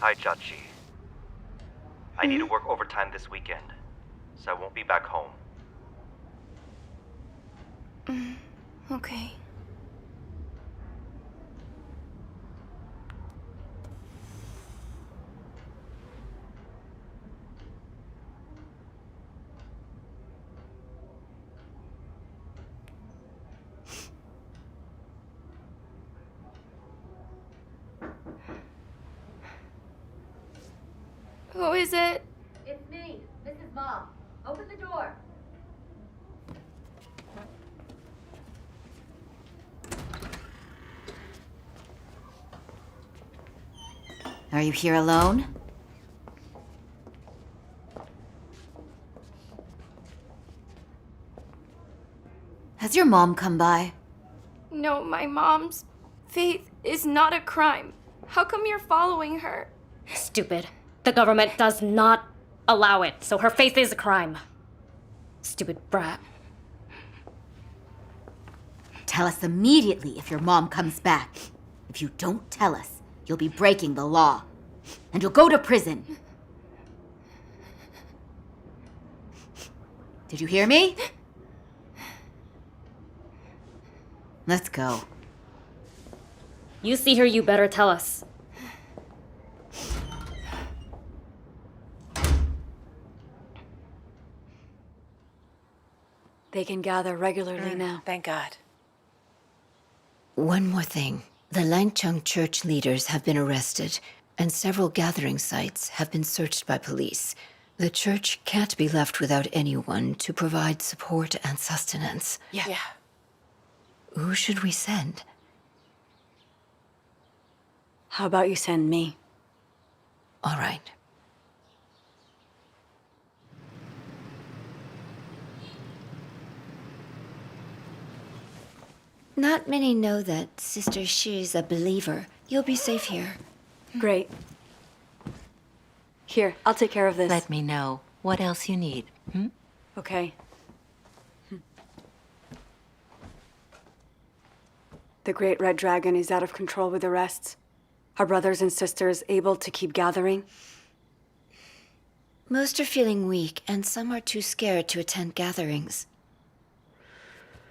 Hi, Chachi. I need to work overtime this weekend, so I won't be back home.
Okay. Who is it?
It's me, Mrs. Ma. Open the door.
Are you here alone? Has your mom come by?
No, my mom's faith is not a crime. How come you're following her?
Stupid. The government does not allow it, so her faith is a crime. Stupid brat.
Tell us immediately if your mom comes back. If you don't tell us, you'll be breaking the law. And you'll go to prison. Did you hear me? Let's go.
You see her, you better tell us.
They can gather regularly now.
Thank God.
One more thing. The Langcheng Church leaders have been arrested, and several gathering sites have been searched by police. The church can't be left without anyone to provide support and sustenance.
Yeah.
Who should we send?
How about you send me?
All right. Not many know that Sister Shi is a believer. You'll be safe here.
Great. Here, I'll take care of this.
Let me know what else you need.
Okay. The Great Red Dragon is out of control with the rest. Are brothers and sisters able to keep gathering?
Most are feeling weak, and some are too scared to attend gatherings.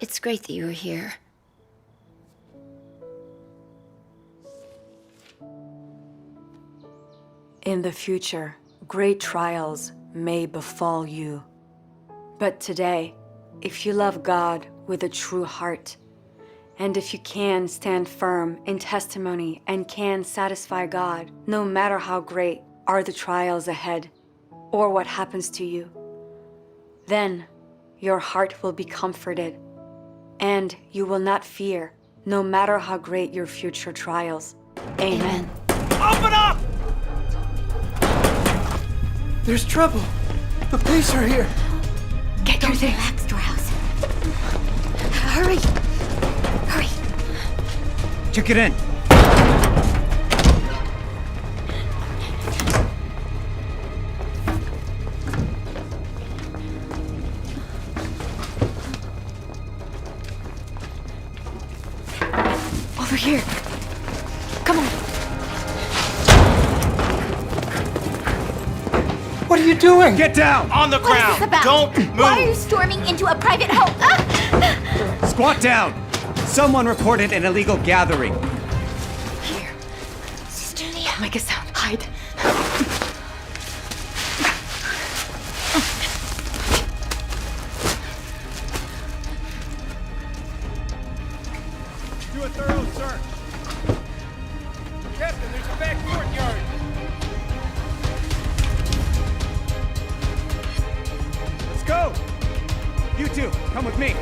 It's great that you are here.
In the future, great trials may befall you. But today, if you love God with a true heart, and if you can stand firm in testimony and can satisfy God, no matter how great are the trials ahead or what happens to you, then your heart will be comforted and you will not fear, no matter how great your future trials. Amen.
Open up!
There's trouble. The police are here.
Get your things. Relax, Drows. Hurry! Hurry!
Check it in.
What are you doing?
Get down!
On the
What is
ground!
this about?
Don't move!
Why are you storming into a private home? Ah!
Squat down! Someone reported an illegal gathering.
Here. Sister Leah. Make a sound. Hide.
Do a thorough search. Captain, there's a back courtyard.
Let's go! You two, come with me.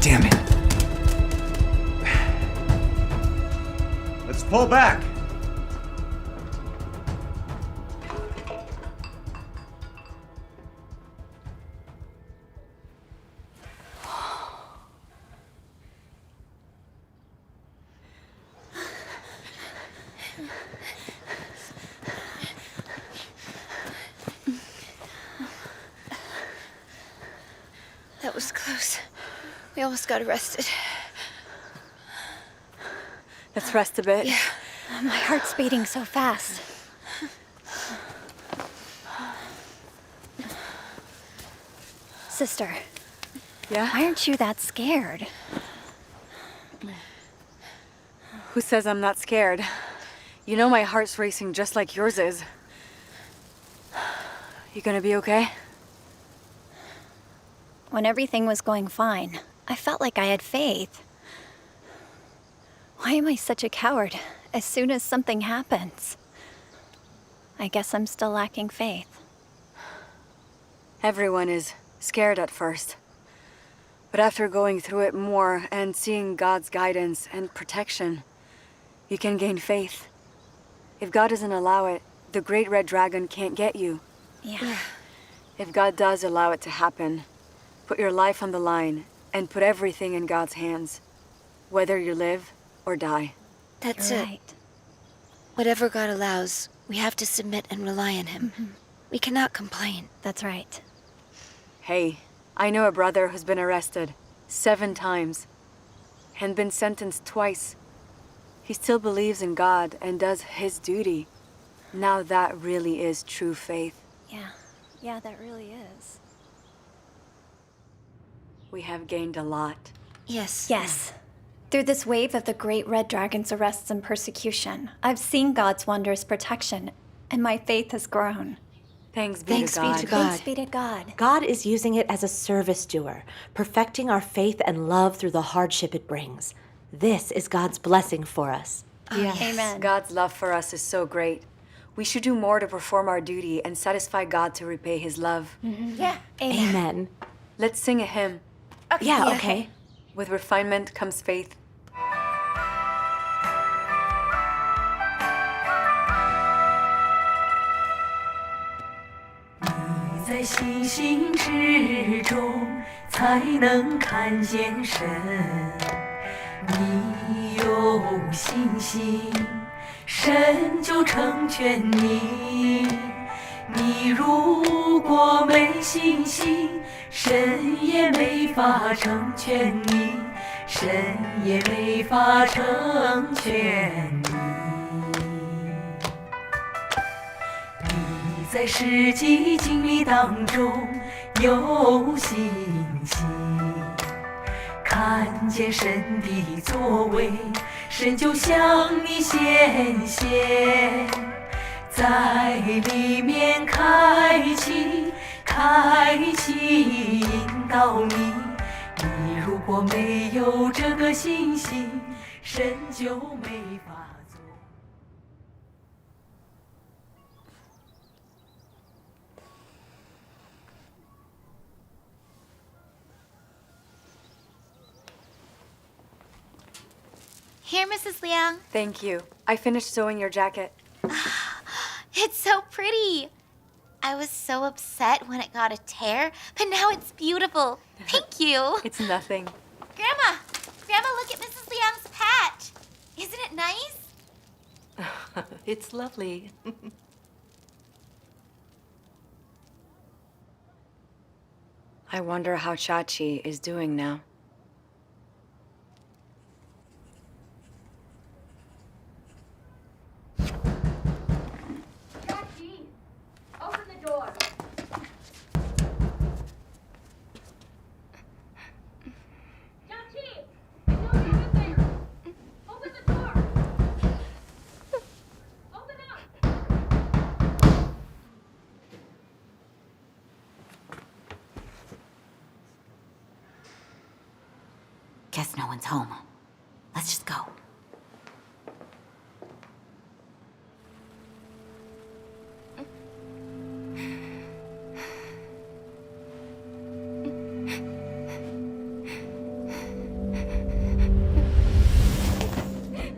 Damn it. Let's pull back.
That was close. We almost got arrested.
Let's rest a bit.
Yeah.
My heart's beating so fast. Sister.
Yeah?
Why aren't you that scared?
Who says I'm not scared? You know my heart's racing just like yours is. You gonna be okay?
When everything was going fine, I felt like I had faith. Why am I such a coward as soon as something happens? I guess I'm still lacking faith.
Everyone is scared at first. But after going through it more and seeing God's guidance and protection, you can gain faith. If God doesn't allow it, the great red dragon can't get you.
Yeah.
If God does allow it to happen, put your life on the line and put everything in God's hands, whether you live or die.
That's
You're
it.
right.
Whatever God allows, we have to submit and rely on Him. We cannot complain.
That's right.
Hey, I know a brother who's been arrested 7 times and been sentenced twice. He still believes in God and does his duty. Now that really is true faith.
Yeah. Yeah, that really is.
We have gained a lot.
Yes.
Yes. Through this wave of the great red dragon's arrests and persecution, I've seen God's wondrous protection, and my faith has grown.
Thanks be to God.
Thanks be to God.
God is using it as a service doer, perfecting our faith and love through the hardship it brings. This is God's blessing for us.
Yes. Amen.
God's love for us is so great. We should do more to perform our duty and satisfy God to repay his love.
Yeah. Amen.
Amen.
Let's sing a hymn.
Yeah, okay.
With refinement comes faith.
在星星之中才能看见神。你有信心，神就成全你。你如果没信心，神也没法成全你，神也没法成全你。 在实际经历当中有信心，看看见神的作为，神就向你显现，在里面开启引导你。你如果没有这个信心，神就没法做。
Here, Mrs. Liang.
Thank you. I finished sewing your jacket.
It's so pretty. I was so upset when it got a tear, but now it's beautiful. Thank you.
It's nothing.
Grandma! Grandma, look at Mrs. Liang's patch. Isn't it nice?
It's lovely.
I wonder how Chachi is doing now.
Chachi, open the door. Chachi, don't leave it there. Open the door. Open up.
Guess no one's home. Let's just go.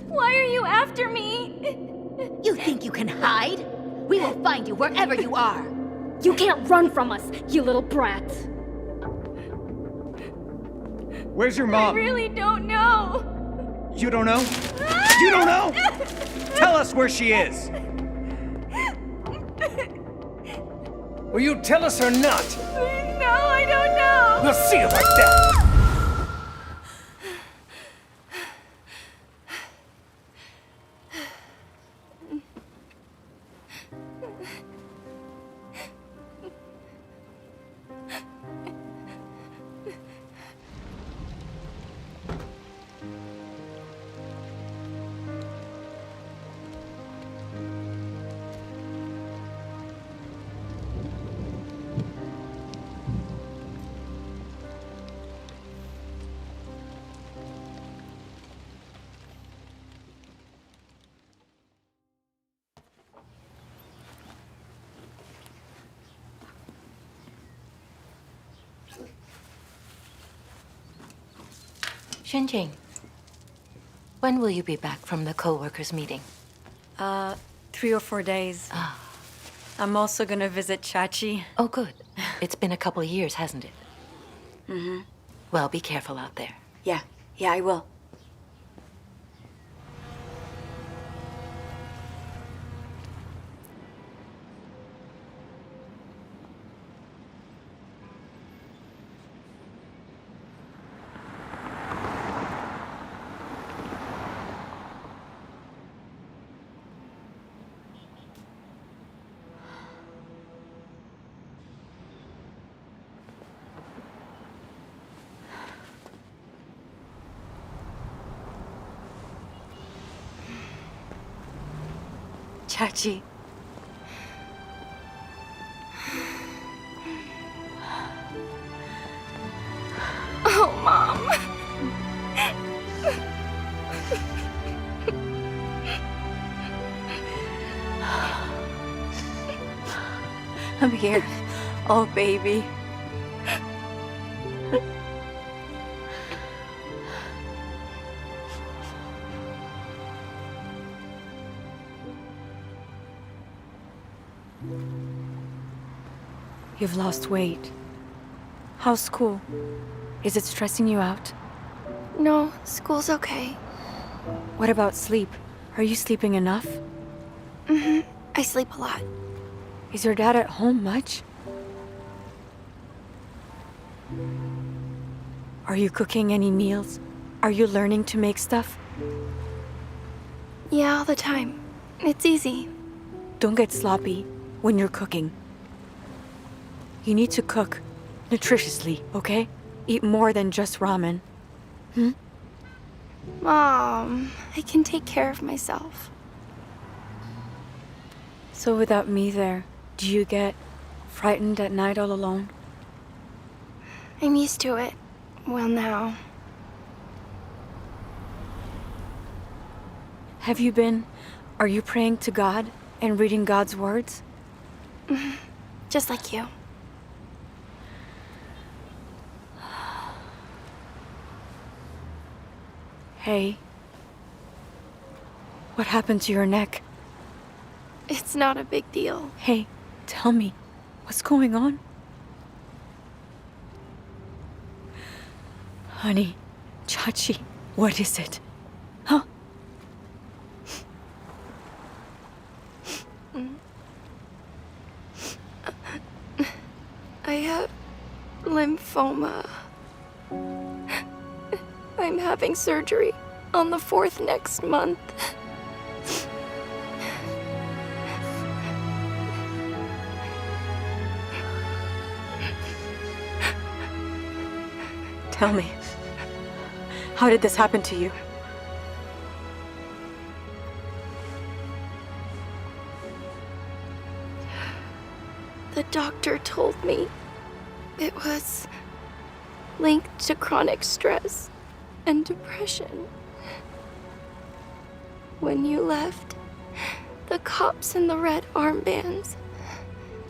Why are you after me?
You think you can hide? We will find you wherever you are.
You can't run from us, you little brat.
Where's your
I
mom?
really don't know.
You don't know? You don't know? Tell us where she is.
Will you tell us or not?
No, I don't know.
We'll see about that.
Xinjing, when will you be back from the co-workers meeting?
3 or 4 days. I'm also gonna visit Chachi.
Oh, good. It's been a couple of years, hasn't it?
Mm-hmm.
Well, be careful out there.
Yeah, I will. Chachi.
Oh, Mom.
I'm here. Oh, baby. You've lost weight. How's school? Is it stressing you out?
No, school's okay.
What about sleep? Are you sleeping enough?
Mm-hmm. I sleep a lot.
Is your dad at home much? Are you cooking any meals? Are you learning to make stuff?
Yeah, all the time. It's easy.
Don't get sloppy when you're cooking. You need to cook nutritiously, okay? Eat more than just ramen.
Mom, I can take care of myself.
So without me there, do you get frightened at night all alone?
I'm used to it. Well, now.
Are you praying to God and reading God's words?
Just like you.
Hey. What happened to your neck?
It's not a big deal.
Hey, tell me, what's going on? Honey, Chachi, what is it? Huh?
I have lymphoma. I'm having surgery on the 4th next month.
Tell me, how did this happen to you?
The doctor told me it was linked to chronic stress and depression. When you left, the cops in the red armbands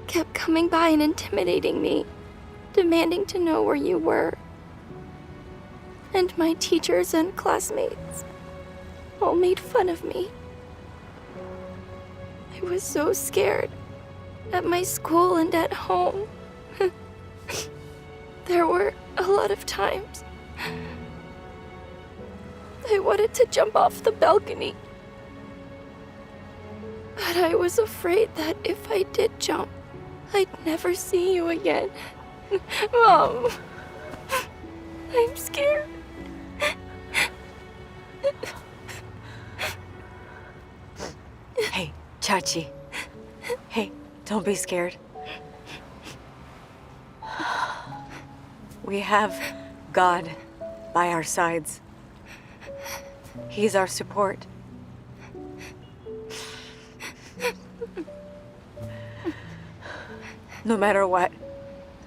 kept coming by and intimidating me, demanding to know where you were. And my teachers and classmates all made fun of me. I was so scared at my school and at home. There were a lot of times I wanted to jump off the balcony. But I was afraid that if I did jump, I'd never see you again. Mom, I'm scared.
Hey, Chachi. Hey, don't be scared. We have God by our sides. He's our support. No matter what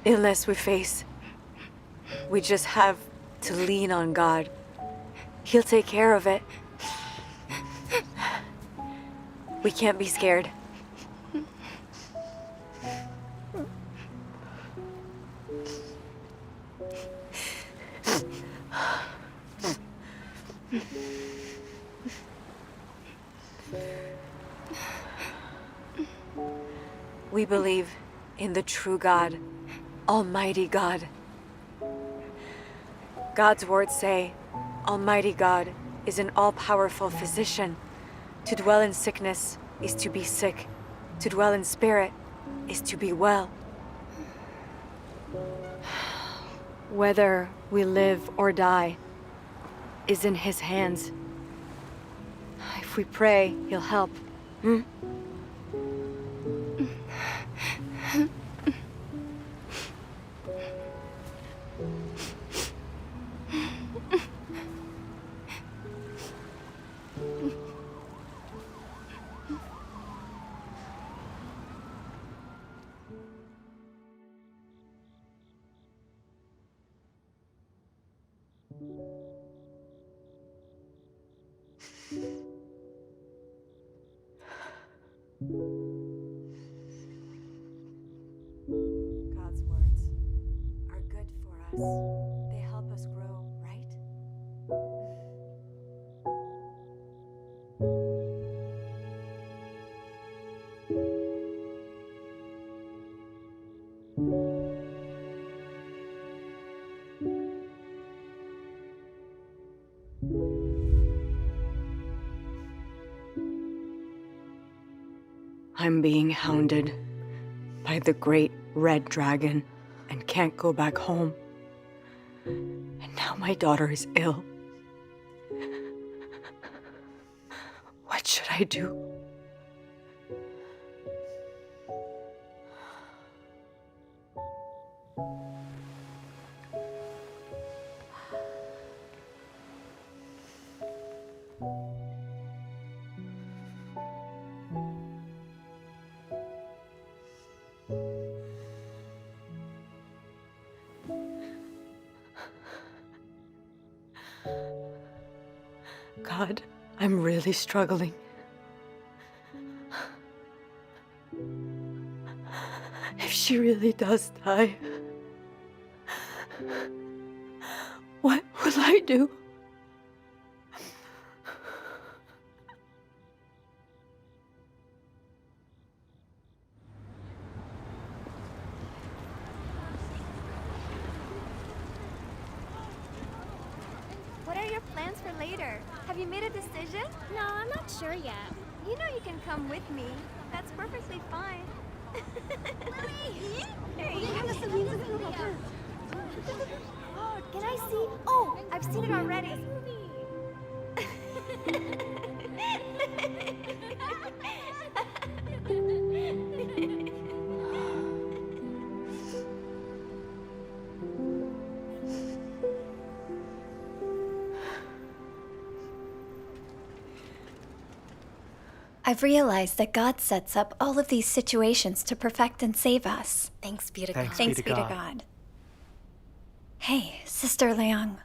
illness we face, we just have to lean on God. He'll take care of it. We can't be scared. We believe in the true God, Almighty God. God's words say, Almighty God is an all-powerful physician. To dwell in sickness is to be sick. To dwell in spirit is to be well. Whether we live or die is in His hands. If we pray, He'll help. God's words are good for us. They help us grow, right? I'm being hounded by the great red dragon and can't go back home. And now my daughter is ill. What should I do? God, I'm really struggling. If she really does die, what will I do?
What are your plans for later? Have you made a decision? No, I'm not sure yet. You know you can come with me. That's perfectly fine. Lily! Can I see? Oh, I've seen it already.
I've realized that God sets up all of these situations to perfect and save us.
Thanks be to
Thanks
God.
be
Thanks
to
be to
God.
God. Hey, Sister Leong.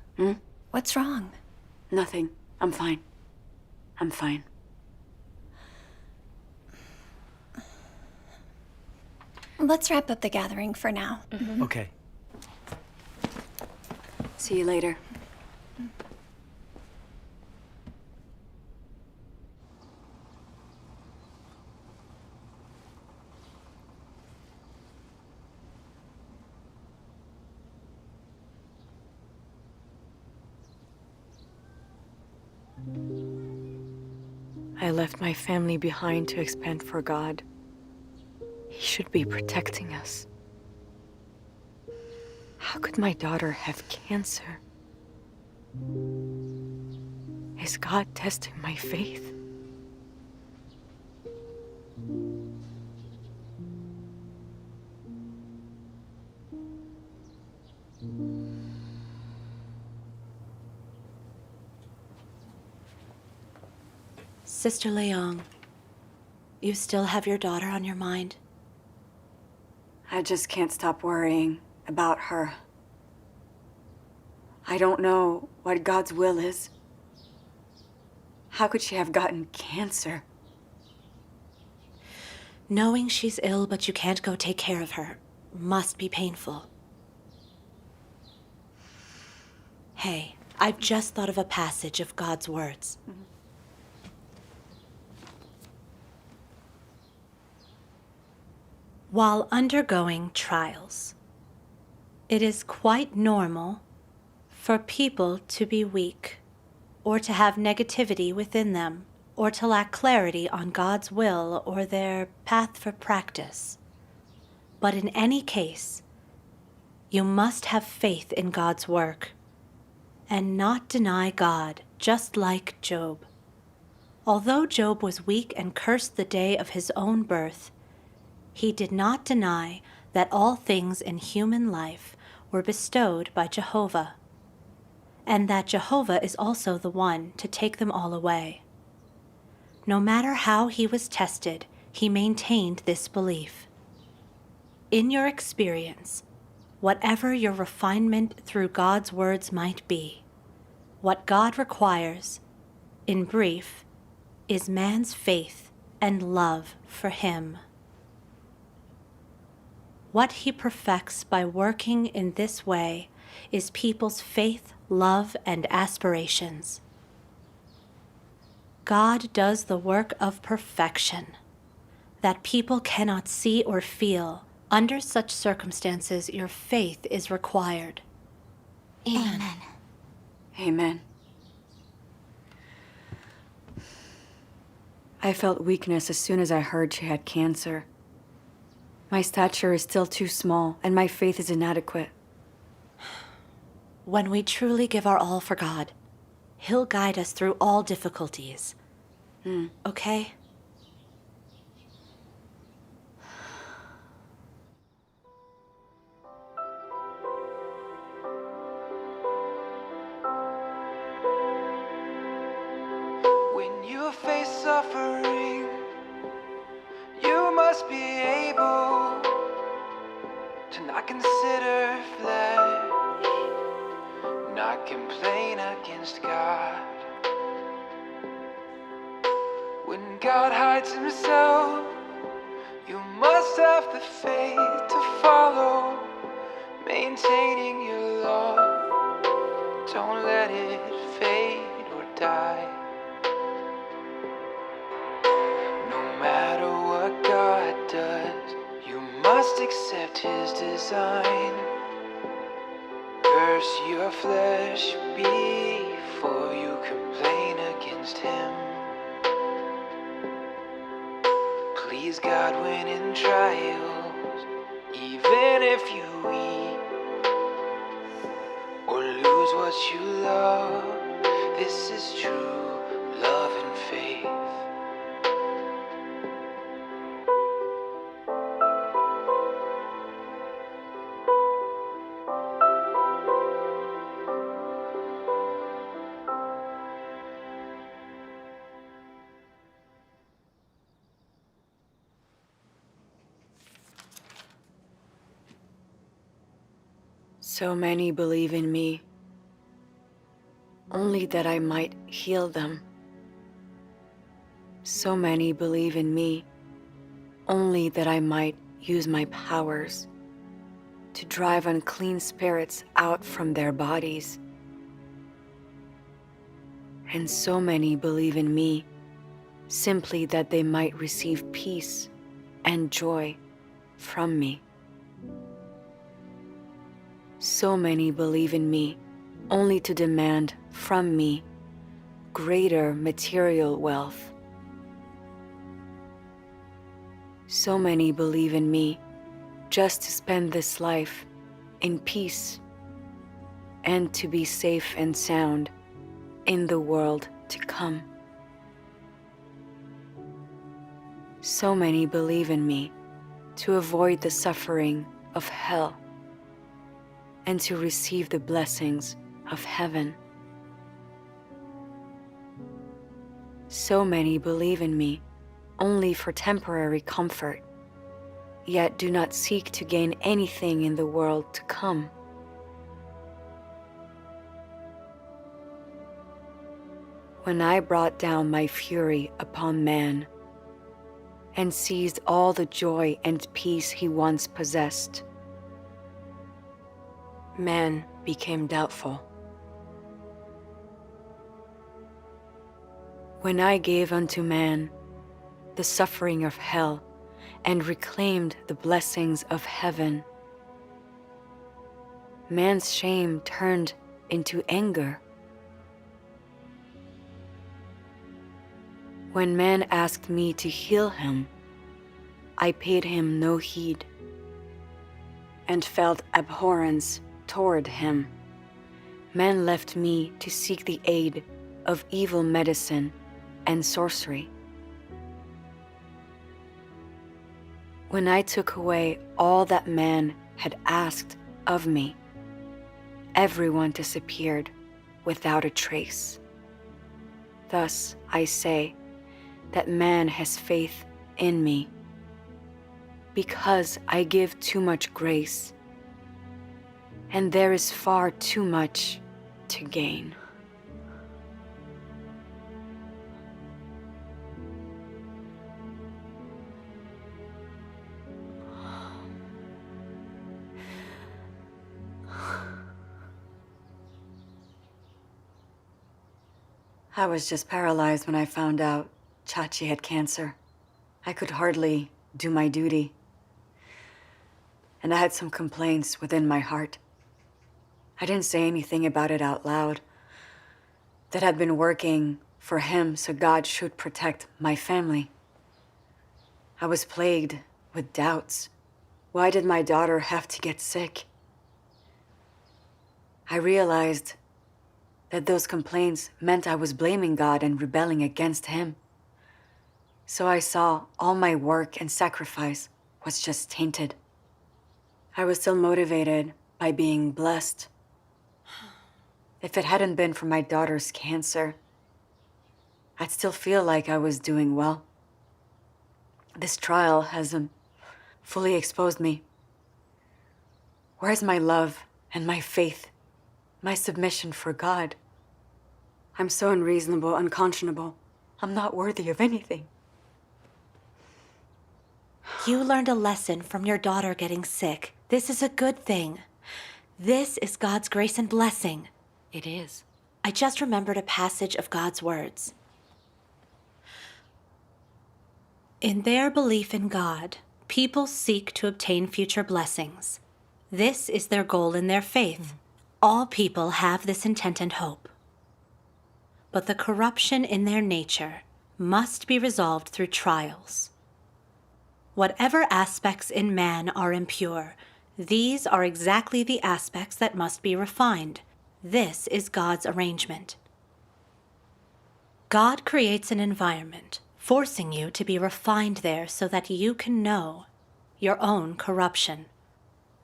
What's wrong?
Nothing. I'm fine. I'm fine.
Let's wrap up the gathering for now.
Okay.
See you later. I left my family behind to expand for God. He should be protecting us. How could my daughter have cancer? Is God testing my faith?
Sister Leong, you still have your daughter on your mind?
I just can't stop worrying about her. I don't know what God's will is. How could she have gotten cancer?
Knowing she's ill but you can't go take care of her must be painful. Hey, I've just thought of a passage of God's words. While undergoing trials, it is quite normal for people to be weak, or to have negativity within them, or to lack clarity on God's will or their path for practice. But in any case, you must have faith in God's work and not deny God, just like Job. Although Job was weak and cursed the day of his own birth, he did not deny that all things in human life were bestowed by Jehovah, and that Jehovah is also the one to take them all away. No matter how he was tested, he maintained this belief. In your experience, whatever your refinement through God's words might be, what God requires, in brief, is man's faith and love for him. What he perfects by working in this way is people's faith, love, and aspirations. God does the work of perfection that people cannot see or feel. Under such circumstances, your faith is required.
Amen.
Amen. I felt weakness as soon as I heard she had cancer. My stature is still too small, and my faith is inadequate.
When we truly give our all for God, He'll guide us through all difficulties. Okay?
you face suffering, you must be able to not consider flesh, not complain against God. When God hides himself, you must have the faith to follow, maintaining your love. Don't let it fade or die. No matter what God does, you must accept his design. Curse your flesh before you complain against him. Please God when in trials, even if you weep or lose what you love. This is true love and faith.
So many believe in me, only that I might heal them. So many believe in me, only that I might use my powers to drive unclean spirits out from their bodies. And so many believe in me, simply that they might receive peace and joy from me. So many believe in me, only to demand from me greater material wealth. So many believe in me, just to spend this life in peace and to be safe and sound in the world to come. So many believe in me to avoid the suffering of hell and to receive the blessings of heaven. So many believe in me only for temporary comfort, yet do not seek to gain anything in the world to come. When I brought down my fury upon man and seized all the joy and peace he once possessed, man became doubtful. When I gave unto man the suffering of hell and reclaimed the blessings of heaven, man's shame turned into anger. When man asked me to heal him, I paid him no heed and felt abhorrence toward him. Man left me to seek the aid of evil medicine and sorcery. When I took away all that man had asked of me, everyone disappeared without a trace. Thus I say that man has faith in me, because I give too much grace, and there is far too much to gain. I was just paralyzed when I found out Chachi had cancer. I could hardly do my duty. And I had some complaints within my heart. I didn't say anything about it out loud. That I'd been working for him so God should protect my family. I was plagued with doubts. Why did my daughter have to get sick? I realized that those complaints meant I was blaming God and rebelling against him. So I saw all my work and sacrifice was just tainted. I was still motivated by being blessed. If it hadn't been for my daughter's cancer, I'd still feel like I was doing well. This trial has fully exposed me. Where's my love and my faith, my submission for God? I'm so unreasonable, unconscionable. I'm not worthy of anything.
You learned a lesson from your daughter getting sick. This is a good thing. This is God's grace and blessing.
It is.
I just remembered a passage of God's words. In their belief in God, people seek to obtain future blessings. This is their goal in their faith. All people have this intent and hope. But the corruption in their nature must be resolved through trials. Whatever aspects in man are impure, these are exactly the aspects that must be refined. This is God's arrangement. God creates an environment, forcing you to be refined there so that you can know your own corruption.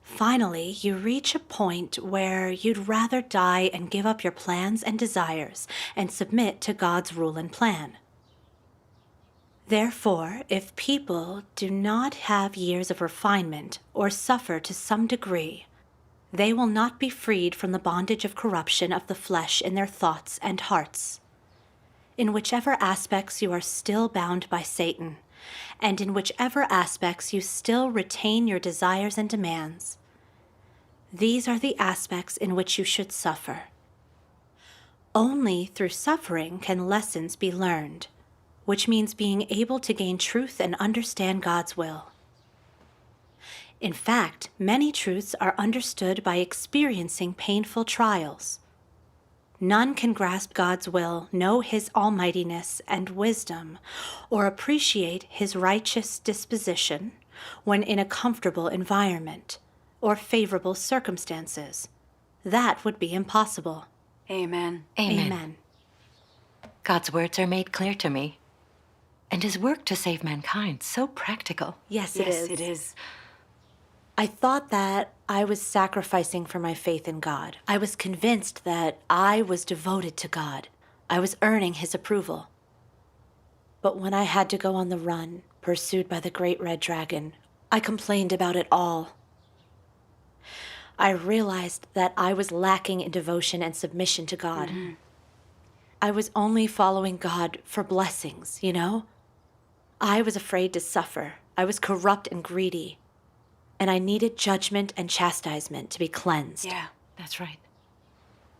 Finally, you reach a point where you'd rather die and give up your plans and desires and submit to God's rule and plan. Therefore, if people do not have years of refinement or suffer to some degree, they will not be freed from the bondage of corruption of the flesh in their thoughts and hearts. In whichever aspects you are still bound by Satan, and in whichever aspects you still retain your desires and demands, these are the aspects in which you should suffer. Only through suffering can lessons be learned, which means being able to gain truth and understand God's will. In fact, many truths are understood by experiencing painful trials. None can grasp God's will, know His almightiness and wisdom, or appreciate His righteous disposition when in a comfortable environment or favorable circumstances. That would be impossible.
Amen.
Amen. God's words are made clear to me. And His work to save mankind, so practical.
Yes, it is. I thought that I was sacrificing for my faith in God. I was convinced that I was devoted to God. I was earning His approval. But when I had to go on the run, pursued by the great red dragon, I complained about it all. I realized that I was lacking in devotion and submission to God. I was only following God for blessings, you know? I was afraid to suffer. I was corrupt and greedy. And I needed judgment and chastisement to be cleansed.
Yeah, that's right.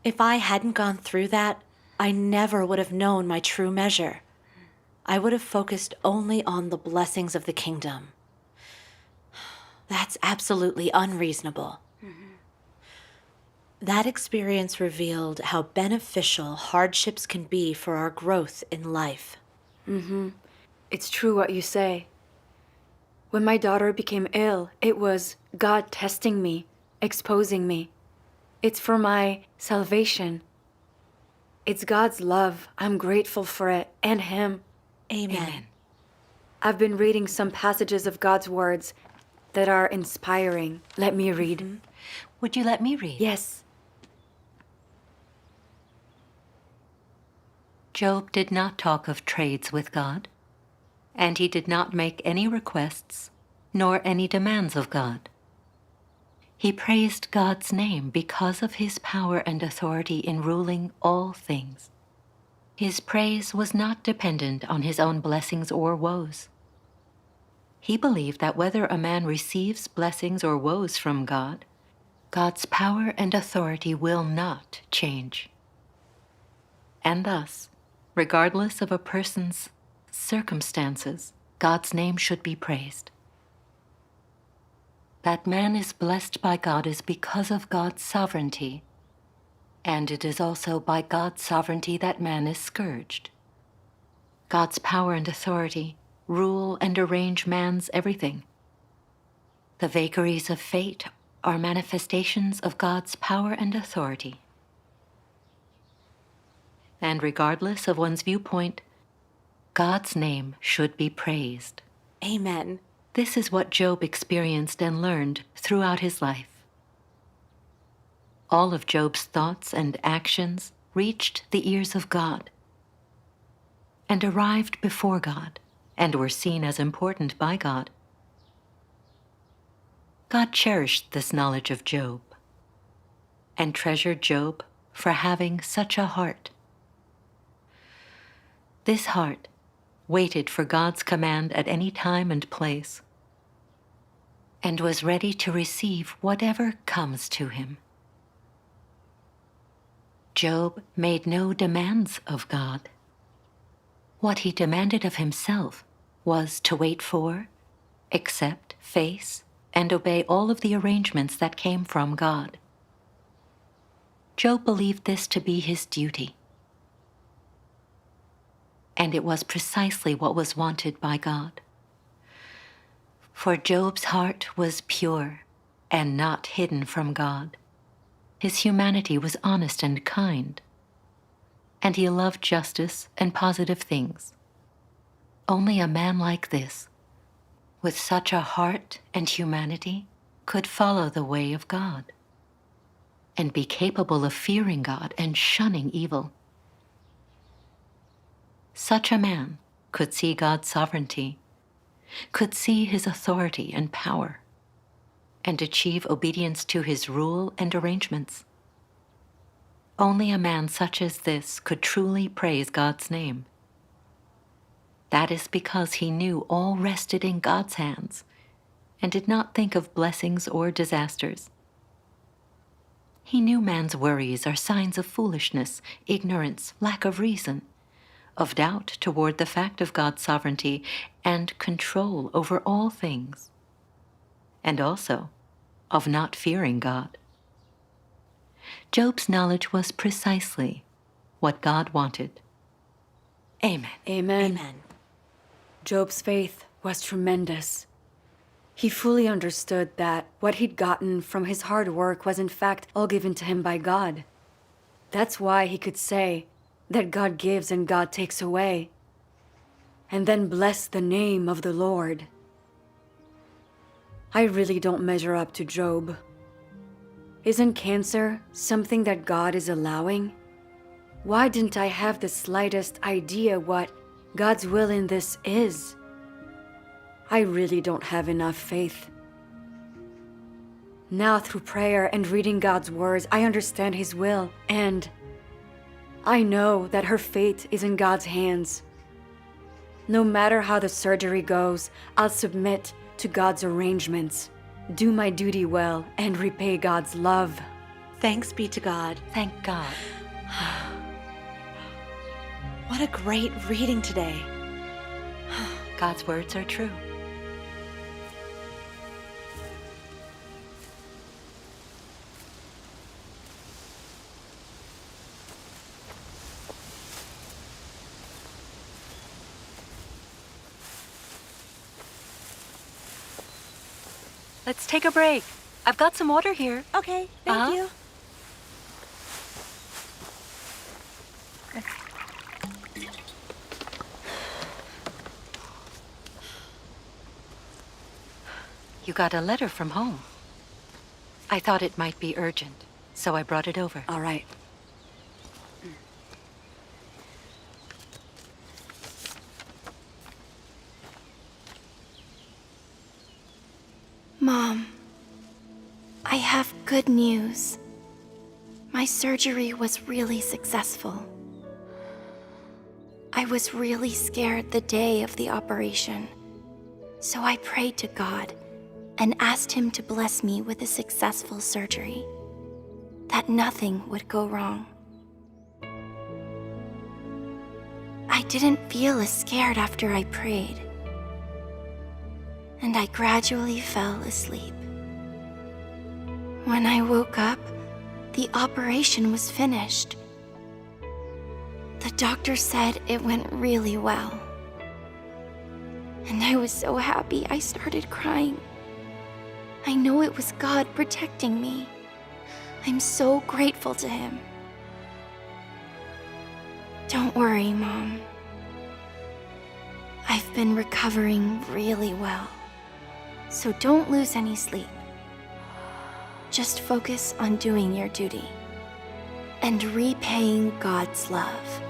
If I hadn't gone through that, I never would have known my true measure. I would have focused only on the blessings of the kingdom. That's absolutely unreasonable. That experience revealed how beneficial hardships can be for our growth in life.
It's true what you say. When my daughter became ill, it was God testing me, exposing me. It's for my salvation. It's God's love. I'm grateful for it, and Him.
Amen.
I've been reading some passages of God's words that are inspiring. Let me read.
Would you let me read?
Yes.
Job did not talk of trades with God, and he did not make any requests, nor any demands of God. He praised God's name because of His power and authority in ruling all things. His praise was not dependent on his own blessings or woes. He believed that whether a man receives blessings or woes from God, God's power and authority will not change. And thus, regardless of a person's circumstances, God's name should be praised. That man is blessed by God is because of God's sovereignty, and it is also by God's sovereignty that man is scourged. God's power and authority rule and arrange man's everything. The vagaries of fate are manifestations of God's power and authority. And regardless of one's viewpoint, God's name should be praised.
Amen.
This is what Job experienced and learned throughout his life. All of Job's thoughts and actions reached the ears of God.
and arrived before God and were seen as important by God. God cherished this knowledge of Job and treasured Job for having such a heart. This heart waited for God's command at any time and place and was ready to receive whatever comes to him. Job made no demands of God. What he demanded of himself was to wait for, accept, face, and obey all of the arrangements that came from God. Job believed this to be his duty. And it was precisely what was wanted by God. For Job's heart was pure and not hidden from God. His humanity was honest and kind, and he loved justice and positive things. Only a man like this, with such a heart and humanity, could follow the way of God and be capable of fearing God and shunning evil. Such a man could see God's sovereignty, could see his authority and power, and achieve obedience to his rule and arrangements. Only a man such as this could truly praise God's name. That is because he knew all rested in God's hands and did not think of blessings or disasters. He knew man's worries are signs of foolishness, ignorance, lack of reason, of doubt toward the fact of God's sovereignty and control over all things, and also of not fearing God. Job's knowledge was precisely what God wanted. Amen.
Amen. Job's faith was tremendous. He fully understood that what he'd gotten from his hard work was in fact all given to him by God. That's why he could say that God gives and God takes away, and then bless the name of the Lord. I really don't measure up to Job. Isn't cancer something that God is allowing? Why didn't I have the slightest idea what God's will in this is? I really don't have enough faith. Now, through prayer and reading God's words, I understand His will, and I know that her fate is in God's hands. No matter how the surgery goes, I'll submit to God's arrangements, do my duty well, and repay God's love.
Thanks be to God.
Thank God.
What a great reading today.
God's words are true. Let's take a break. I've got some water here.
Okay, thank you.
You got a letter from home. I thought it might be urgent, so I brought it over.
All right.
Mom, I have good news. My surgery was really successful. I was really scared the day of the operation, so I prayed to God and asked Him to bless me with a successful surgery, that nothing would go wrong. I didn't feel as scared after I prayed, and I gradually fell asleep. When I woke up, the operation was finished. The doctor said it went really well. And I was so happy I started crying. I know it was God protecting me. I'm so grateful to Him. Don't worry, Mom. I've been recovering really well. So don't lose any sleep. Just focus on doing your duty and repaying God's love.